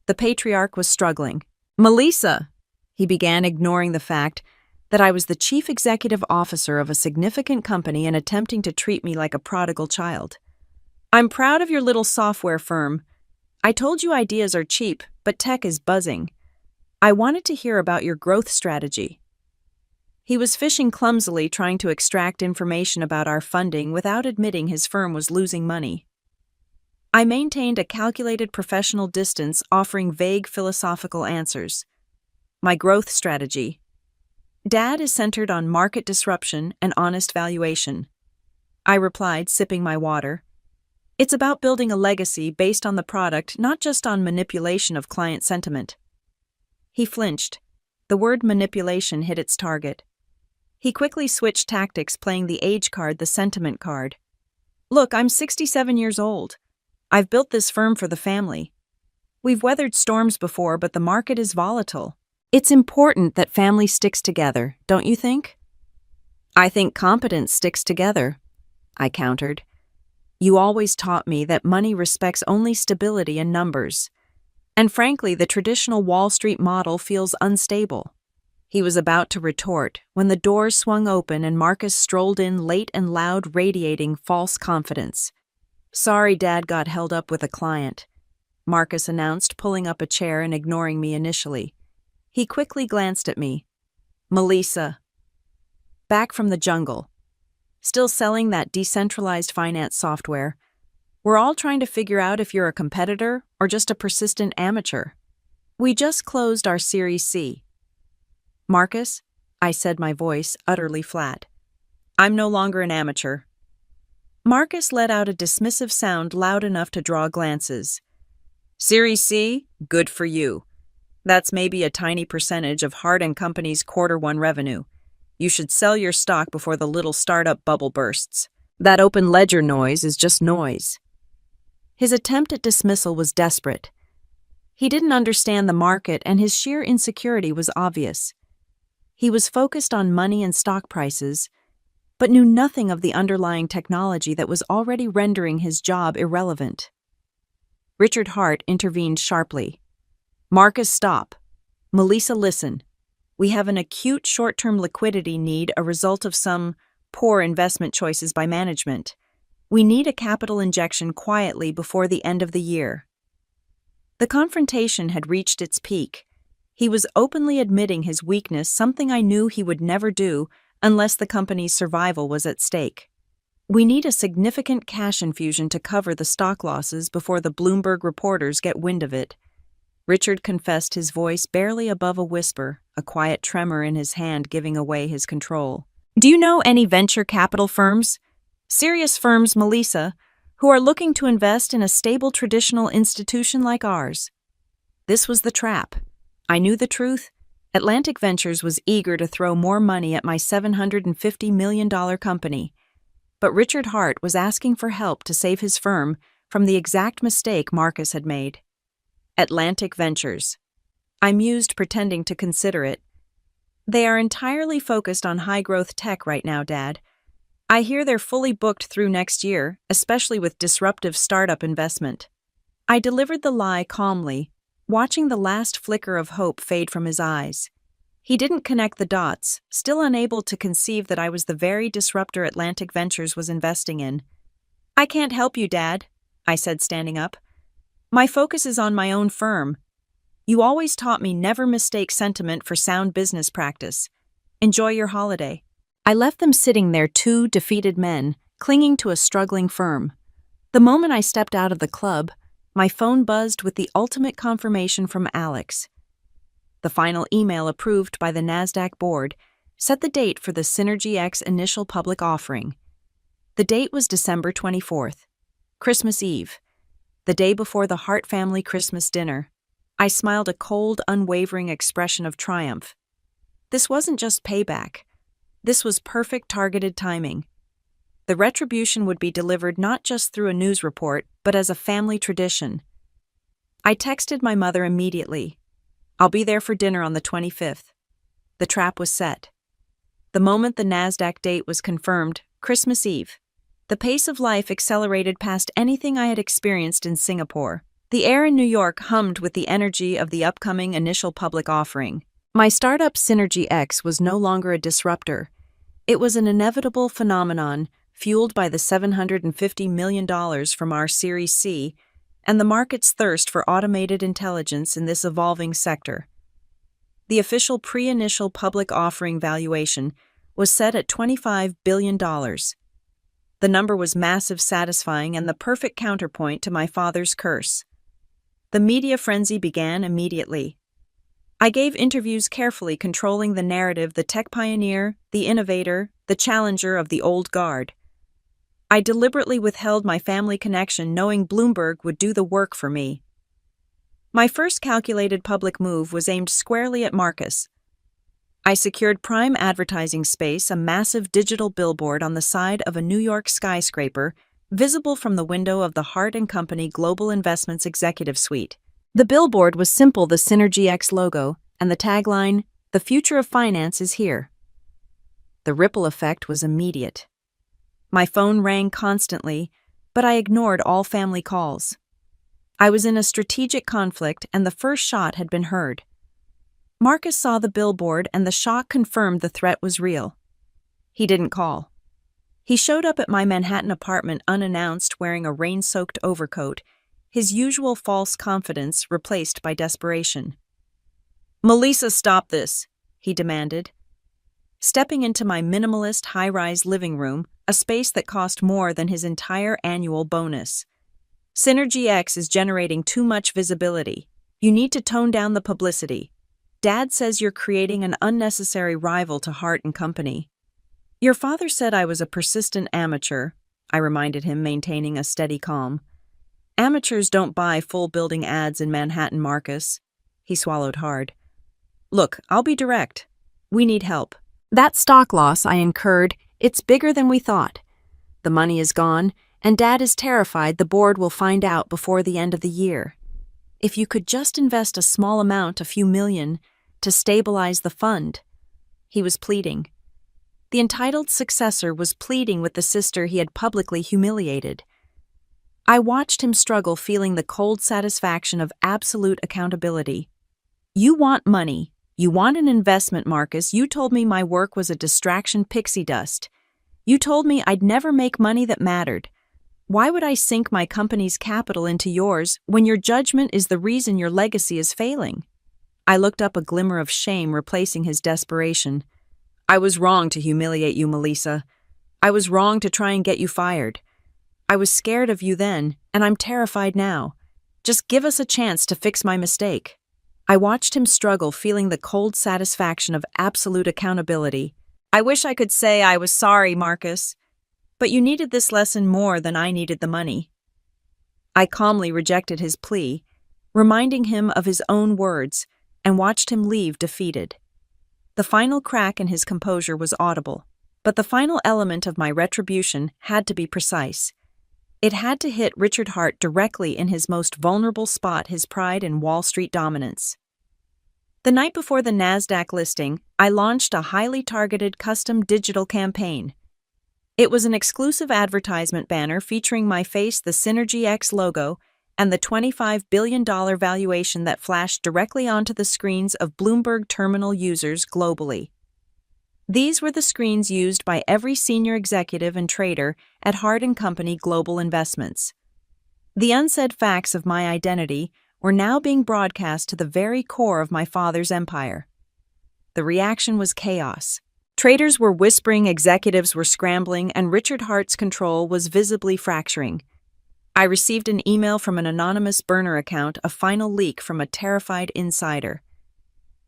S1: The patriarch was struggling. "Melissa," he began, ignoring the fact that I was the chief executive officer of a significant company and attempting to treat me like a prodigal child. "I'm proud of your little software firm. I told you ideas are cheap, but tech is buzzing. I wanted to hear about your growth strategy." He was fishing clumsily, trying to extract information about our funding without admitting his firm was losing money. I maintained a calculated professional distance, offering vague philosophical answers. My growth strategy. Dad is centered on market disruption and honest valuation. I replied, sipping my water. It's about building a legacy based on the product, not just on manipulation of client sentiment. He flinched. The word manipulation hit its target. He quickly switched tactics, playing the age card, the sentiment card. Look, I'm 67 years old. I've built this firm for the family. We've weathered storms before, but the market is volatile. It's important that family sticks together, don't you think? I think competence sticks together, I countered. You always taught me that money respects only stability and numbers. And frankly, the traditional Wall Street model feels unstable. He was about to retort when the doors swung open and Marcus strolled in late and loud, radiating false confidence. Sorry, Dad got held up with a client, Marcus announced, pulling up a chair and ignoring me initially. He quickly glanced at me. Melissa. Back from the jungle. Still selling that decentralized finance software. We're all trying to figure out if you're a competitor or just a persistent amateur. We just closed our Series C. Marcus, I said, my voice utterly flat. I'm no longer an amateur. Marcus let out a dismissive sound loud enough to draw glances. Series C? Good for you. That's maybe a tiny percentage of Hart & Company's Q1 revenue. You should sell your stock before the little startup bubble bursts. That open ledger noise is just noise. His attempt at dismissal was desperate. He didn't understand the market, and his sheer insecurity was obvious. He was focused on money and stock prices, but knew nothing of the underlying technology that was already rendering his job irrelevant. Richard Hart intervened sharply. Marcus, stop. Melissa, listen. We have an acute short-term liquidity need, a result of some poor investment choices by management. We need a capital injection quietly before the end of the year. The confrontation had reached its peak. He was openly admitting his weakness, something I knew he would never do unless the company's survival was at stake. We need a significant cash infusion to cover the stock losses before the Bloomberg reporters get wind of it. Richard confessed, his voice barely above a whisper, a quiet tremor in his hand giving away his control. Do you know any venture capital firms? Serious firms, Melissa, who are looking to invest in a stable traditional institution like ours? This was the trap. I knew the truth. Atlantic Ventures was eager to throw more money at my $750 million company. But Richard Hart was asking for help to save his firm from the exact mistake Marcus had made. Atlantic Ventures. I mused, pretending to consider it. They are entirely focused on high-growth tech right now, Dad. I hear they're fully booked through next year, especially with disruptive startup investment. I delivered the lie calmly, watching the last flicker of hope fade from his eyes. He didn't connect the dots, still unable to conceive that I was the very disruptor Atlantic Ventures was investing in. I can't help you, Dad, I said, standing up. My focus is on my own firm. You always taught me never mistake sentiment for sound business practice. Enjoy your holiday. I left them sitting there, two defeated men, clinging to a struggling firm. The moment I stepped out of the club, my phone buzzed with the ultimate confirmation from Alex. The final email, approved by the NASDAQ board, set the date for the Synergy X initial public offering. The date was December 24th, Christmas Eve, the day before the Hart family Christmas dinner. I smiled, a cold, unwavering expression of triumph. This wasn't just payback. This was perfect targeted timing. The retribution would be delivered not just through a news report, but as a family tradition. I texted my mother immediately. I'll be there for dinner on the 25th. The trap was set. The moment the NASDAQ date was confirmed, Christmas Eve, the pace of life accelerated past anything I had experienced in Singapore. The air in New York hummed with the energy of the upcoming initial public offering. My startup Synergy X was no longer a disruptor. It was an inevitable phenomenon, fueled by the $750 million from our Series C and the market's thirst for automated intelligence in this evolving sector. The official pre-initial public offering valuation was set at $25 billion. The number was massive, satisfying, and the perfect counterpoint to my father's curse. The media frenzy began immediately. I gave interviews carefully, controlling the narrative: the tech pioneer, the innovator, the challenger of the old guard. I deliberately withheld my family connection, knowing Bloomberg would do the work for me. My first calculated public move was aimed squarely at Marcus. I secured prime advertising space, a massive digital billboard on the side of a New York skyscraper, visible from the window of the Hart & Company Global Investments Executive Suite. The billboard was simple: the Synergy X logo, and the tagline, "The future of finance is here." The ripple effect was immediate. My phone rang constantly, but I ignored all family calls. I was in a strategic conflict, and the first shot had been heard. Marcus saw the billboard, and the shock confirmed the threat was real. He didn't call. He showed up at my Manhattan apartment unannounced, wearing a rain-soaked overcoat, his usual false confidence replaced by desperation. "Melissa, stop this," he demanded. Stepping into my minimalist high-rise living room, a space that cost more than his entire annual bonus. "Synergy X is generating too much visibility. You need to tone down the publicity. Dad says you're creating an unnecessary rival to Hart & Company." "Your father said I was a persistent amateur," I reminded him, maintaining a steady calm. "Amateurs don't buy full building ads in Manhattan, Marcus." He swallowed hard. "Look, I'll be direct. We need help. That stock loss I incurred, it's bigger than we thought. The money is gone, and Dad is terrified the board will find out before the end of the year. If you could just invest a small amount, a few million, to stabilize the fund." He was pleading. The entitled successor was pleading with the sister he had publicly humiliated. I watched him struggle, feeling the cold satisfaction of absolute accountability. "You want money. You want an investment, Marcus. You told me my work was a distraction, pixie dust. You told me I'd never make money that mattered. Why would I sink my company's capital into yours when your judgment is the reason your legacy is failing?" I looked up, a glimmer of shame replacing his desperation. "I was wrong to humiliate you, Melissa. I was wrong to try and get you fired. I was scared of you then, and I'm terrified now. Just give us a chance to fix my mistake." I watched him struggle, feeling the cold satisfaction of absolute accountability. "I wish I could say I was sorry, Marcus, but you needed this lesson more than I needed the money." I calmly rejected his plea, reminding him of his own words, and watched him leave defeated. The final crack in his composure was audible, but the final element of my retribution had to be precise. It had to hit Richard Hart directly in his most vulnerable spot: his pride in Wall Street dominance. The night before the NASDAQ listing, I launched a highly targeted custom digital campaign. It was an exclusive advertisement banner featuring my face, the Synergy X logo, and the $25 billion valuation that flashed directly onto the screens of Bloomberg terminal users globally. These were the screens used by every senior executive and trader at Hart & Company Global Investments. The unsaid facts of my identity were now being broadcast to the very core of my father's empire. The reaction was chaos. Traders were whispering, executives were scrambling, and Richard Hart's control was visibly fracturing. I received an email from an anonymous burner account, a final leak from a terrified insider.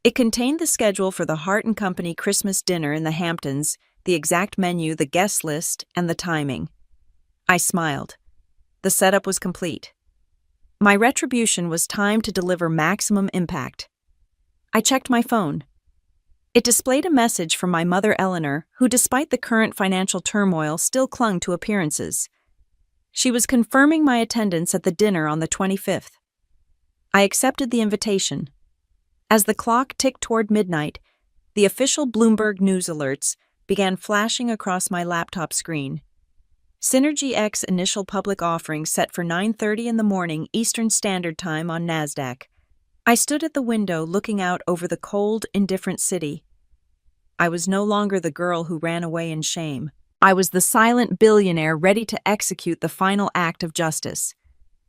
S1: It contained the schedule for the Hart & Company Christmas dinner in the Hamptons, the exact menu, the guest list, and the timing. I smiled. The setup was complete. My retribution was timed to deliver maximum impact. I checked my phone. It displayed a message from my mother Eleanor, who, despite the current financial turmoil, still clung to appearances. She was confirming my attendance at the dinner on the 25th. I accepted the invitation. As the clock ticked toward midnight, the official Bloomberg news alerts began flashing across my laptop screen. Synergy X initial public offering set for 9:30 in the morning Eastern Standard Time on NASDAQ. I stood at the window looking out over the cold, indifferent city. I was no longer the girl who ran away in shame. I was the silent billionaire ready to execute the final act of justice.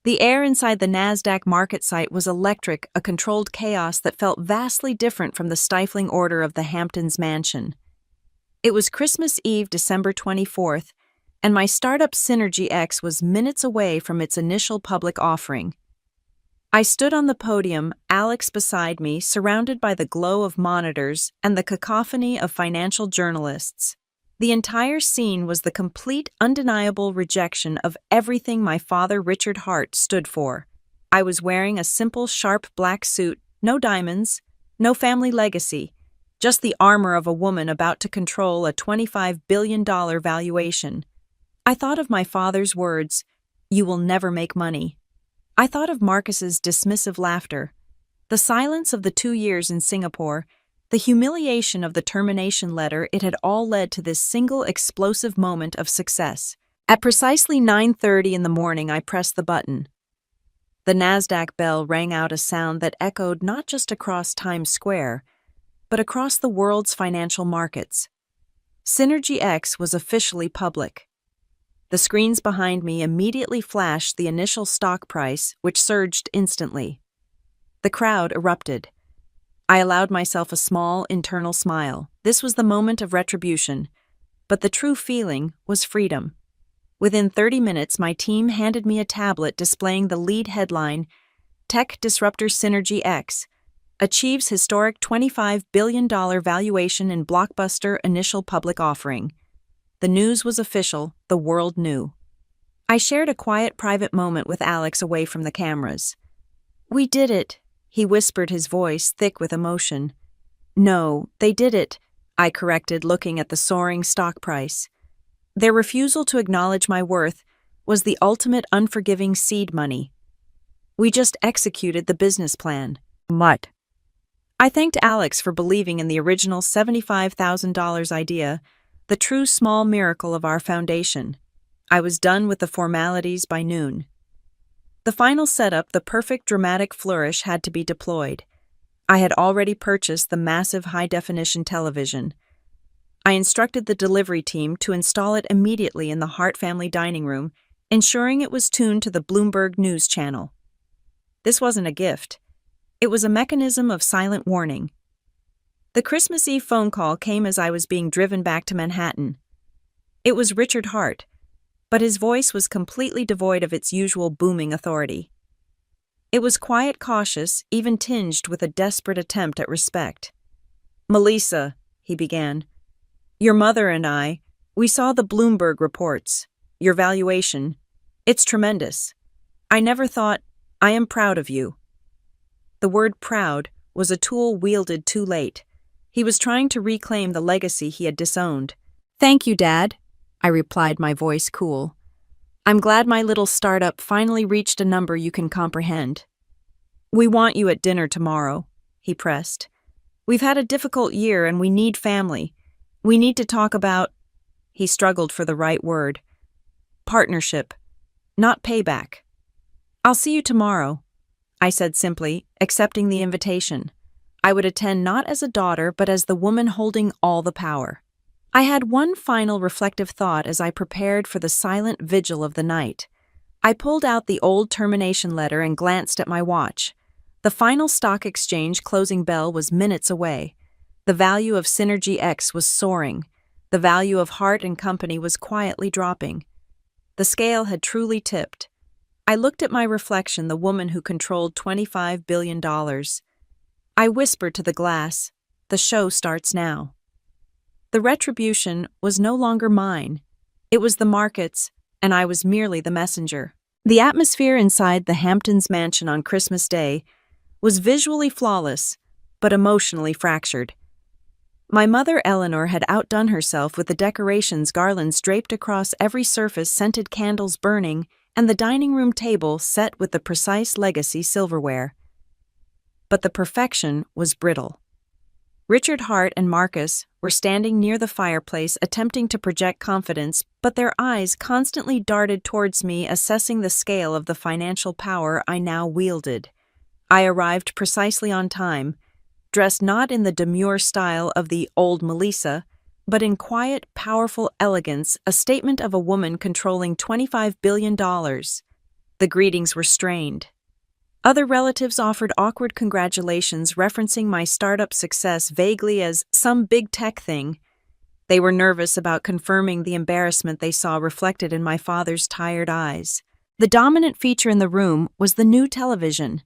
S1: The air inside the NASDAQ market site was electric, a controlled chaos that felt vastly different from the stifling order of the Hamptons mansion. It was Christmas Eve, December 24th, and my startup Synergy X was minutes away from its initial public offering. I stood on the podium, Alex beside me, surrounded by the glow of monitors and the cacophony of financial journalists. The entire scene was the complete, undeniable rejection of everything my father, Richard Hart, stood for. I was wearing a simple, sharp black suit, no diamonds, no family legacy, just the armor of a woman about to control a $25 billion valuation. I thought of my father's words, "You will never make money." I thought of Marcus's dismissive laughter, the silence of the 2 years in Singapore, the humiliation of the termination letter. It had all led to this single explosive moment of success. At precisely 9:30 in the morning, I pressed the button. The NASDAQ bell rang out a sound that echoed not just across Times Square, but across the world's financial markets. Synergy X was officially public. The screens behind me immediately flashed the initial stock price, which surged instantly. The crowd erupted. I allowed myself a small, internal smile. This was the moment of retribution, but the true feeling was freedom. Within 30 minutes, my team handed me a tablet displaying the lead headline, "Tech Disruptor Synergy X achieves historic $25 billion valuation in blockbuster initial public offering." The news was official, the world knew. I shared a quiet private moment with Alex away from the cameras. "We did it," he whispered, his voice thick with emotion. "No, they did it," I corrected, looking at the soaring stock price. Their refusal to acknowledge my worth was the ultimate unforgiving seed money. We just executed the business plan. What? I thanked Alex for believing in the original $75,000 idea, the true small miracle of our foundation. I was done with the formalities by noon. The final setup, the perfect dramatic flourish, had to be deployed. I had already purchased the massive high-definition television. I instructed the delivery team to install it immediately in the Hart family dining room, ensuring it was tuned to the Bloomberg news channel. This wasn't a gift. It was a mechanism of silent warning. The Christmas Eve phone call came as I was being driven back to Manhattan. It was Richard Hart, but his voice was completely devoid of its usual booming authority. It was quiet, cautious, even tinged with a desperate attempt at respect. "Melissa," he began, "your mother and we saw the Bloomberg reports. Your valuation. It's tremendous. I never thought, I am proud of you." The word proud was a tool wielded too late. He was trying to reclaim the legacy he had disowned. "Thank you, Dad," I replied, my voice cool. "I'm glad my little startup finally reached a number you can comprehend." "We want you at dinner tomorrow," he pressed. "We've had a difficult year and we need family. We need to talk about," he struggled for the right word, "partnership, not payback." "I'll see you tomorrow," I said simply, accepting the invitation. I would attend not as a daughter, but as the woman holding all the power. I had one final reflective thought as I prepared for the silent vigil of the night. I pulled out the old termination letter and glanced at my watch. The final stock exchange closing bell was minutes away. The value of Synergy X was soaring. The value of Hart & Company was quietly dropping. The scale had truly tipped. I looked at my reflection, the woman who controlled $25 billion. I whispered to the glass, "The show starts now." The retribution was no longer mine. It was the market's, and I was merely the messenger. The atmosphere inside the Hamptons mansion on Christmas Day was visually flawless, but emotionally fractured. My mother, Eleanor, had outdone herself with the decorations, garlands draped across every surface, scented candles burning, and the dining room table set with the precise legacy silverware. But the perfection was brittle. Richard Hart and Marcus were standing near the fireplace, attempting to project confidence, but their eyes constantly darted towards me, assessing the scale of the financial power I now wielded. I arrived precisely on time, dressed not in the demure style of the old Melissa, but in quiet, powerful elegance, a statement of a woman controlling $25 billion. The greetings were strained. Other relatives offered awkward congratulations, referencing my startup success vaguely as some big tech thing. They were nervous about confirming the embarrassment they saw reflected in my father's tired eyes. The dominant feature in the room was the new television.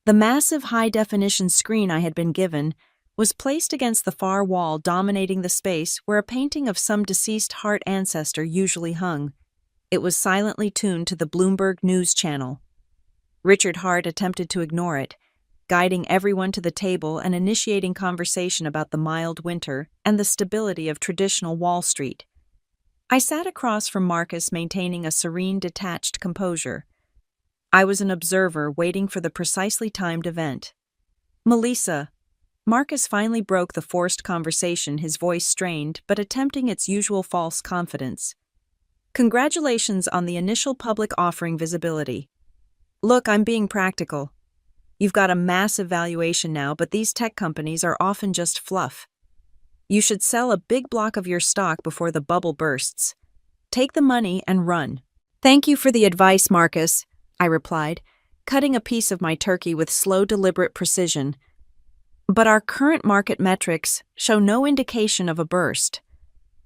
S1: The massive high-definition screen I had been given was placed against the far wall dominating the space where a painting of some deceased Hart ancestor usually hung. It was silently tuned to the Bloomberg news channel. Richard Hart attempted to ignore it, guiding everyone to the table and initiating conversation about the mild winter and the stability of traditional Wall Street. I sat across from Marcus, maintaining a serene, detached composure. I was an observer waiting for the precisely timed event. "Melissa," Marcus finally broke the forced conversation, his voice strained but attempting its usual false confidence. "Congratulations on the initial public offering visibility. Look, I'm being practical. You've got a massive valuation now, but these tech companies are often just fluff. You should sell a big block of your stock before the bubble bursts. Take the money and run." "Thank you for the advice, Marcus," I replied, cutting a piece of my turkey with slow, deliberate precision. "But our current market metrics show no indication of a burst.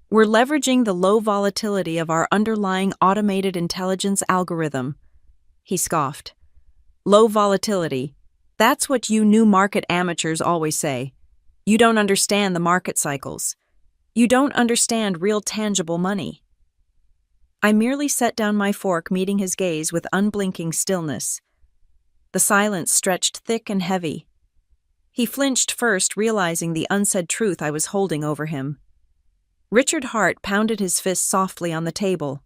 S1: We're leveraging the low volatility of our underlying automated intelligence algorithm." He scoffed. "Low volatility. That's what you new market amateurs always say. You don't understand the market cycles. You don't understand real tangible money." I merely set down my fork, meeting his gaze with unblinking stillness. The silence stretched thick and heavy. He flinched first, realizing the unsaid truth I was holding over him. Richard Hart pounded his fist softly on the table.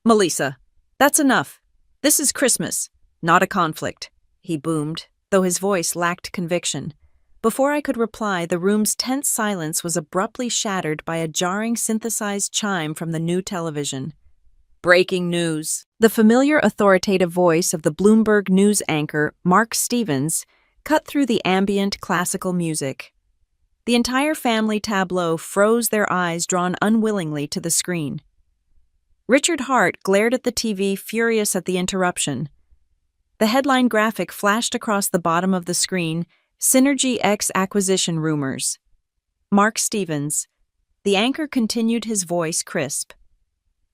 S1: "Melissa, that's enough. This is Christmas, not a conflict," he boomed, though his voice lacked conviction. Before I could reply, the room's tense silence was abruptly shattered by a jarring synthesized chime from the new television. "Breaking news." The familiar authoritative voice of the Bloomberg news anchor, Mark Stevens, cut through the ambient classical music. The entire family tableau froze, their eyes drawn unwillingly to the screen. Richard Hart glared at the TV, furious at the interruption. The headline graphic flashed across the bottom of the screen: Synergy X acquisition rumors. Mark Stevens. The anchor continued, his voice crisp.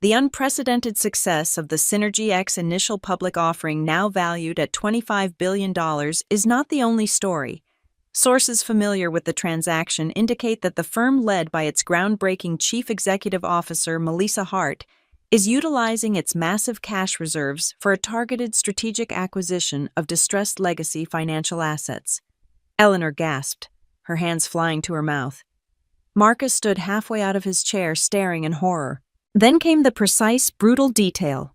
S1: "The unprecedented success of the Synergy X initial public offering, now valued at $25 billion, is not the only story. Sources familiar with the transaction indicate that the firm, led by its groundbreaking Chief Executive Officer Melissa Hart, is utilizing its massive cash reserves for a targeted strategic acquisition of distressed legacy financial assets." Eleanor gasped, her hands flying to her mouth. Marcus stood halfway out of his chair, staring in horror. Then came the precise, brutal detail.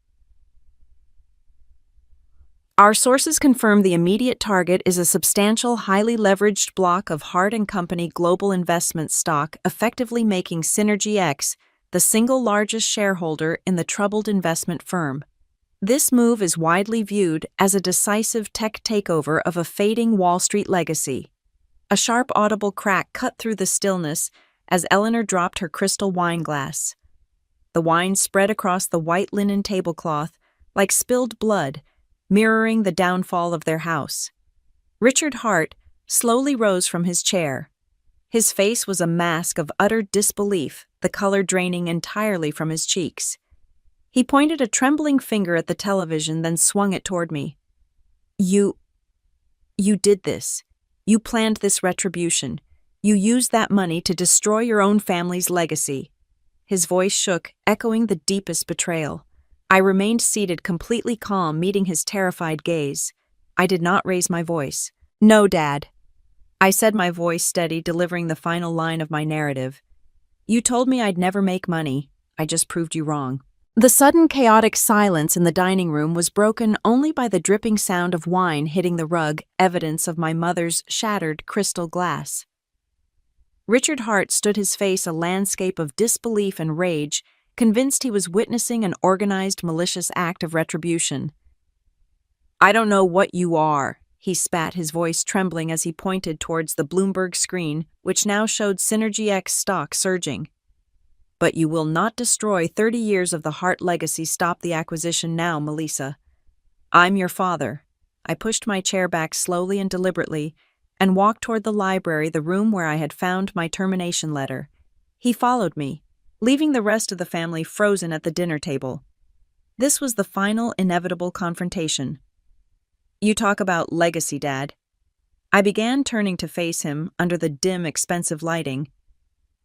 S1: "Our sources confirm the immediate target is a substantial, highly leveraged block of Hart & Company global investment stock, effectively making Synergy X the single largest shareholder in the troubled investment firm. This move is widely viewed as a decisive tech takeover of a fading Wall Street legacy." A sharp, audible crack cut through the stillness as Eleanor dropped her crystal wine glass. The wine spread across the white linen tablecloth like spilled blood, mirroring the downfall of their house. Richard Hart slowly rose from his chair. His face was a mask of utter disbelief, the color draining entirely from his cheeks. He pointed a trembling finger at the television, then swung it toward me. You did this. You planned this retribution. You used that money to destroy your own family's legacy." His voice shook, echoing the deepest betrayal. I remained seated, completely calm, meeting his terrified gaze. I did not raise my voice. "No, Dad," I said, my voice steady, delivering the final line of my narrative. "You told me I'd never make money. I just proved you wrong." The sudden chaotic silence in the dining room was broken only by the dripping sound of wine hitting the rug, evidence of my mother's shattered crystal glass. Richard Hart stood, his face a landscape of disbelief and rage, convinced he was witnessing an organized, malicious act of retribution. "I don't know what you are," he spat, his voice trembling as he pointed towards the Bloomberg screen, which now showed Synergy X stock surging. "But you will not destroy 30 years of the Hart legacy. Stop the acquisition now, Melissa. I'm your father." I pushed my chair back slowly and deliberately and walked toward the library, the room where I had found my termination letter. He followed me, leaving the rest of the family frozen at the dinner table. This was the final, inevitable confrontation. You talk about legacy, Dad. I began turning to face him under the dim, expensive lighting.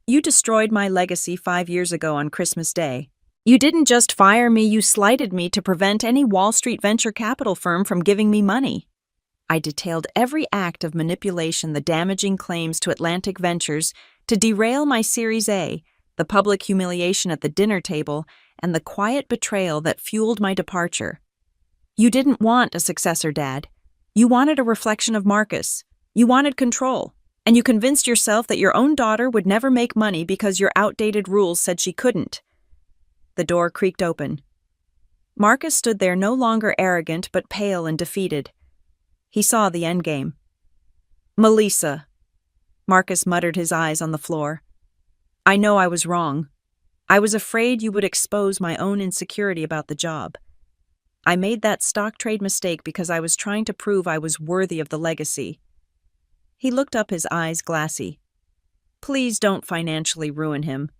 S1: You destroyed my legacy 5 years ago on Christmas Day. You didn't just fire me, you slighted me to prevent any Wall Street venture capital firm from giving me money. I detailed every act of manipulation, the damaging claims to Atlantic Ventures to derail my Series A, the public humiliation at the dinner table, and the quiet betrayal that fueled my departure. You didn't want a successor, Dad. You wanted a reflection of Marcus. You wanted control, and you convinced yourself that your own daughter would never make money because your outdated rules said she couldn't. The door creaked open. Marcus stood there no longer arrogant but pale and defeated. He saw the endgame. Melissa. Marcus muttered, his eyes on the floor. I know I was wrong. I was afraid you would expose my own insecurity about the job. I made that stock trade mistake because I was trying to prove I was worthy of the legacy. He looked up, his eyes glassy. Please don't financially ruin him.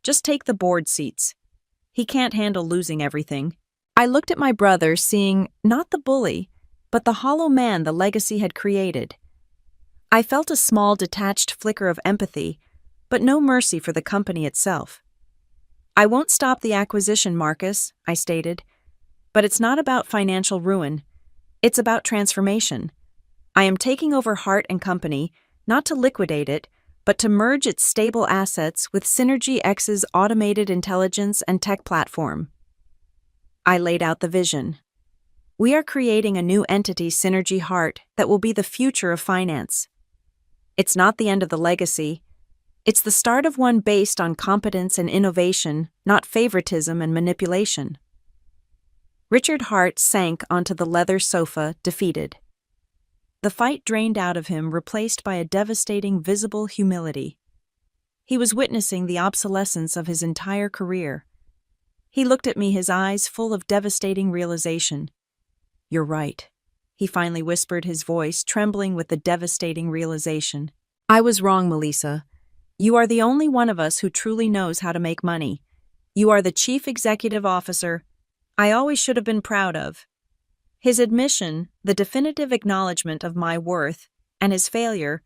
S1: Just take the board seats. He can't handle losing everything. I looked at my brother, seeing not the bully, but the hollow man the legacy had created. I felt a small, detached flicker of empathy, but no mercy for the company itself. I won't stop the acquisition, Marcus, I stated. But it's not about financial ruin. It's about transformation. I am taking over Hart & Company, not to liquidate it, but to merge its stable assets with Synergy X's automated intelligence and tech platform. I laid out the vision. We are creating a new entity, Synergy Hart, that will be the future of finance. It's not the end of the legacy. It's the start of one based on competence and innovation, not favoritism and manipulation. Richard Hart sank onto the leather sofa, defeated. The fight drained out of him, replaced by a devastating, visible humility. He was witnessing the obsolescence of his entire career. He looked at me, his eyes full of devastating realization. You're right, he finally whispered, his voice trembling with the devastating realization. I was wrong, Melissa. You are the only one of us who truly knows how to make money. You are the chief executive officer I always should have been proud of. His admission, the definitive acknowledgement of my worth, and his failure,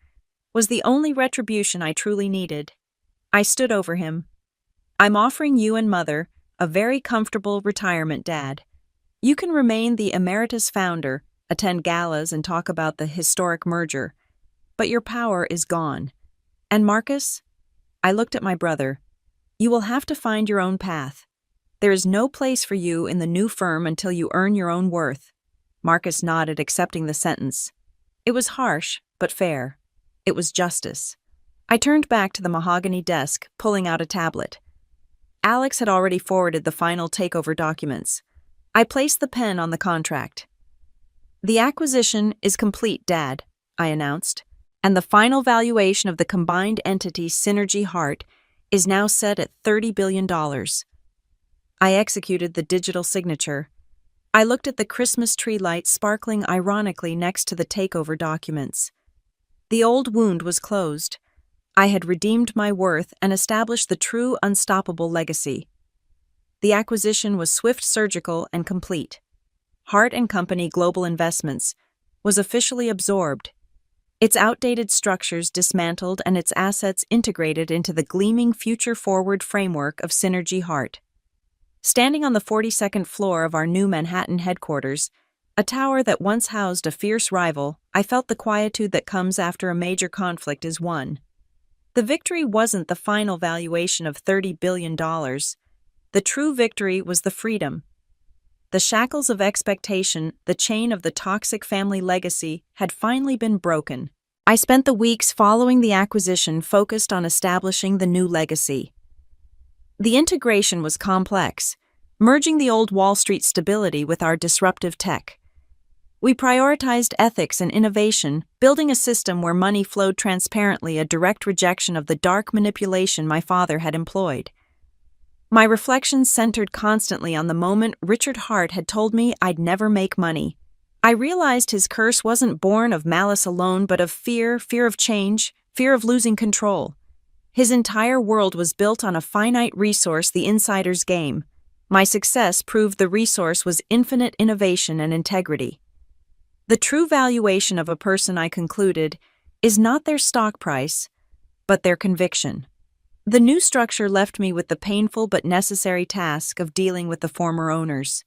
S1: was the only retribution I truly needed. I stood over him. I'm offering you and Mother a very comfortable retirement, Dad. You can remain the emeritus founder, attend galas, and talk about the historic merger. But your power is gone. And Marcus? I looked at my brother. You will have to find your own path. There is no place for you in the new firm until you earn your own worth. Marcus nodded, accepting the sentence. It was harsh, but fair. It was justice. I turned back to the mahogany desk, pulling out a tablet. Alex had already forwarded the final takeover documents. I placed the pen on the contract. The acquisition is complete, Dad, I announced, and the final valuation of the combined entity Synergy Hart is now set at $30 billion. I executed the digital signature. I looked at the Christmas tree lights sparkling ironically next to the takeover documents. The old wound was closed. I had redeemed my worth and established the true unstoppable legacy. The acquisition was swift, surgical, and complete. Hart & Company Global Investments was officially absorbed, its outdated structures dismantled and its assets integrated into the gleaming future-forward framework of Synergy Hart. Standing on the 42nd floor of our new Manhattan headquarters, a tower that once housed a fierce rival, I felt the quietude that comes after a major conflict is won. The victory wasn't the final valuation of $30 billion. The true victory was the freedom. The shackles of expectation, the chain of the toxic family legacy, had finally been broken. I spent the weeks following the acquisition focused on establishing the new legacy. The integration was complex, merging the old Wall Street stability with our disruptive tech. We prioritized ethics and innovation, building a system where money flowed transparently, a direct rejection of the dark manipulation my father had employed. My reflections centered constantly on the moment Richard Hart had told me I'd never make money. I realized his curse wasn't born of malice alone, but of fear of change, fear of losing control. His entire world was built on a finite resource, the insider's game. My success proved the resource was infinite innovation and integrity. The true valuation of a person, I concluded, is not their stock price, but their conviction. The new structure left me with the painful but necessary task of dealing with the former owners.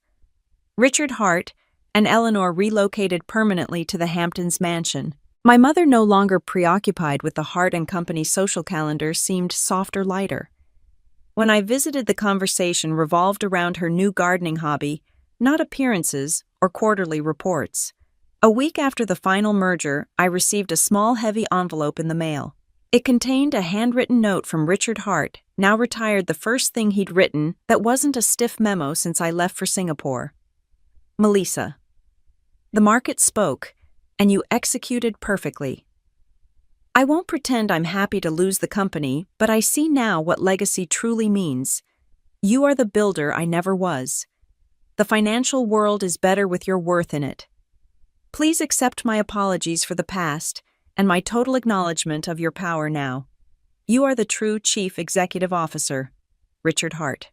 S1: Richard Hart and Eleanor relocated permanently to the Hamptons mansion. My mother, no longer preoccupied with the Hart and Company social calendar, seemed softer, lighter. When I visited, the conversation revolved around her new gardening hobby, not appearances or quarterly reports. A week after the final merger, I received a small, heavy envelope in the mail. It contained a handwritten note from Richard Hart, now retired, the first thing he'd written that wasn't a stiff memo since I left for Singapore. Melissa, the market spoke, and you executed perfectly. I won't pretend I'm happy to lose the company, but I see now what legacy truly means. You are the builder I never was. The financial world is better with your worth in it. Please accept my apologies for the past and my total acknowledgement of your power now. You are the true Chief Executive Officer, Richard Hart.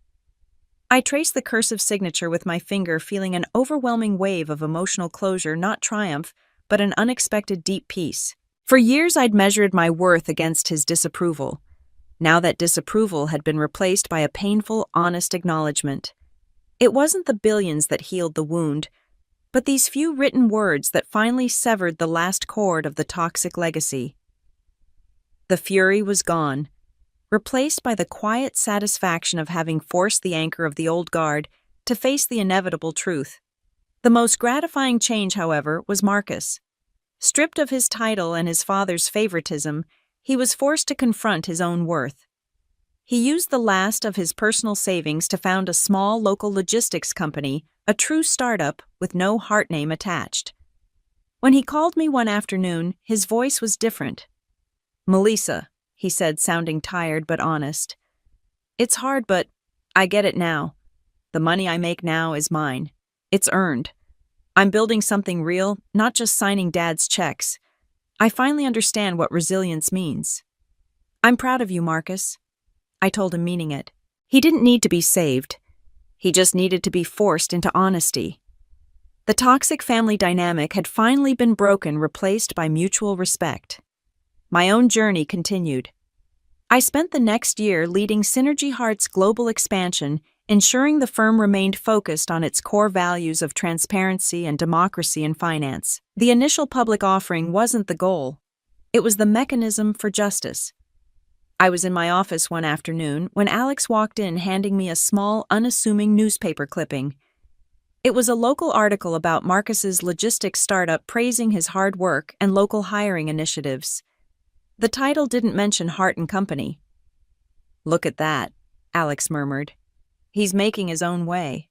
S1: I traced the cursive signature with my finger, feeling an overwhelming wave of emotional closure, not triumph, but an unexpected deep peace. For years I'd measured my worth against his disapproval. Now that disapproval had been replaced by a painful, honest acknowledgement. It wasn't the billions that healed the wound, but these few written words that finally severed the last cord of the toxic legacy. The fury was gone, replaced by the quiet satisfaction of having forced the anchor of the old guard to face the inevitable truth. The most gratifying change, however, was Marcus. Stripped of his title and his father's favoritism, he was forced to confront his own worth. He used the last of his personal savings to found a small local logistics company, a true startup with no Hart name attached. When he called me one afternoon, his voice was different. "Melissa," he said, sounding tired but honest. "It's hard, but I get it now. The money I make now is mine. It's earned. I'm building something real, not just signing Dad's checks. I finally understand what resilience means." "I'm proud of you, Marcus," I told him, meaning it. He didn't need to be saved. He just needed to be forced into honesty. The toxic family dynamic had finally been broken, replaced by mutual respect. My own journey continued. I spent the next year leading Synergy Hart's global expansion, ensuring the firm remained focused on its core values of transparency and democracy in finance. The initial public offering wasn't the goal. It was the mechanism for justice. I was in my office one afternoon when Alex walked in, handing me a small, unassuming newspaper clipping. It was a local article about Marcus's logistics startup, praising his hard work and local hiring initiatives. The title didn't mention Hart and Company. "Look at that," Alex murmured. "He's making his own way."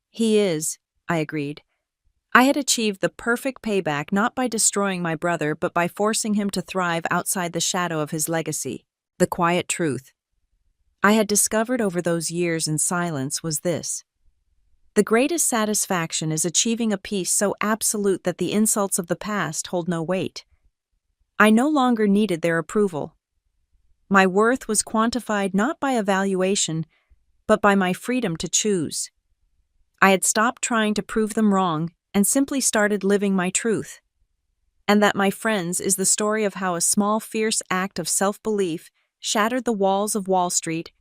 S1: "He is," I agreed. I had achieved the perfect payback, not by destroying my brother, but by forcing him to thrive outside the shadow of his legacy. The quiet truth I had discovered over those years in silence was this: the greatest satisfaction is achieving a peace so absolute that the insults of the past hold no weight. I no longer needed their approval. My worth was quantified not by evaluation, but by my freedom to choose. I had stopped trying to prove them wrong and simply started living my truth. And that, my friends, is the story of how a small, fierce act of self-belief shattered the walls of Wall Street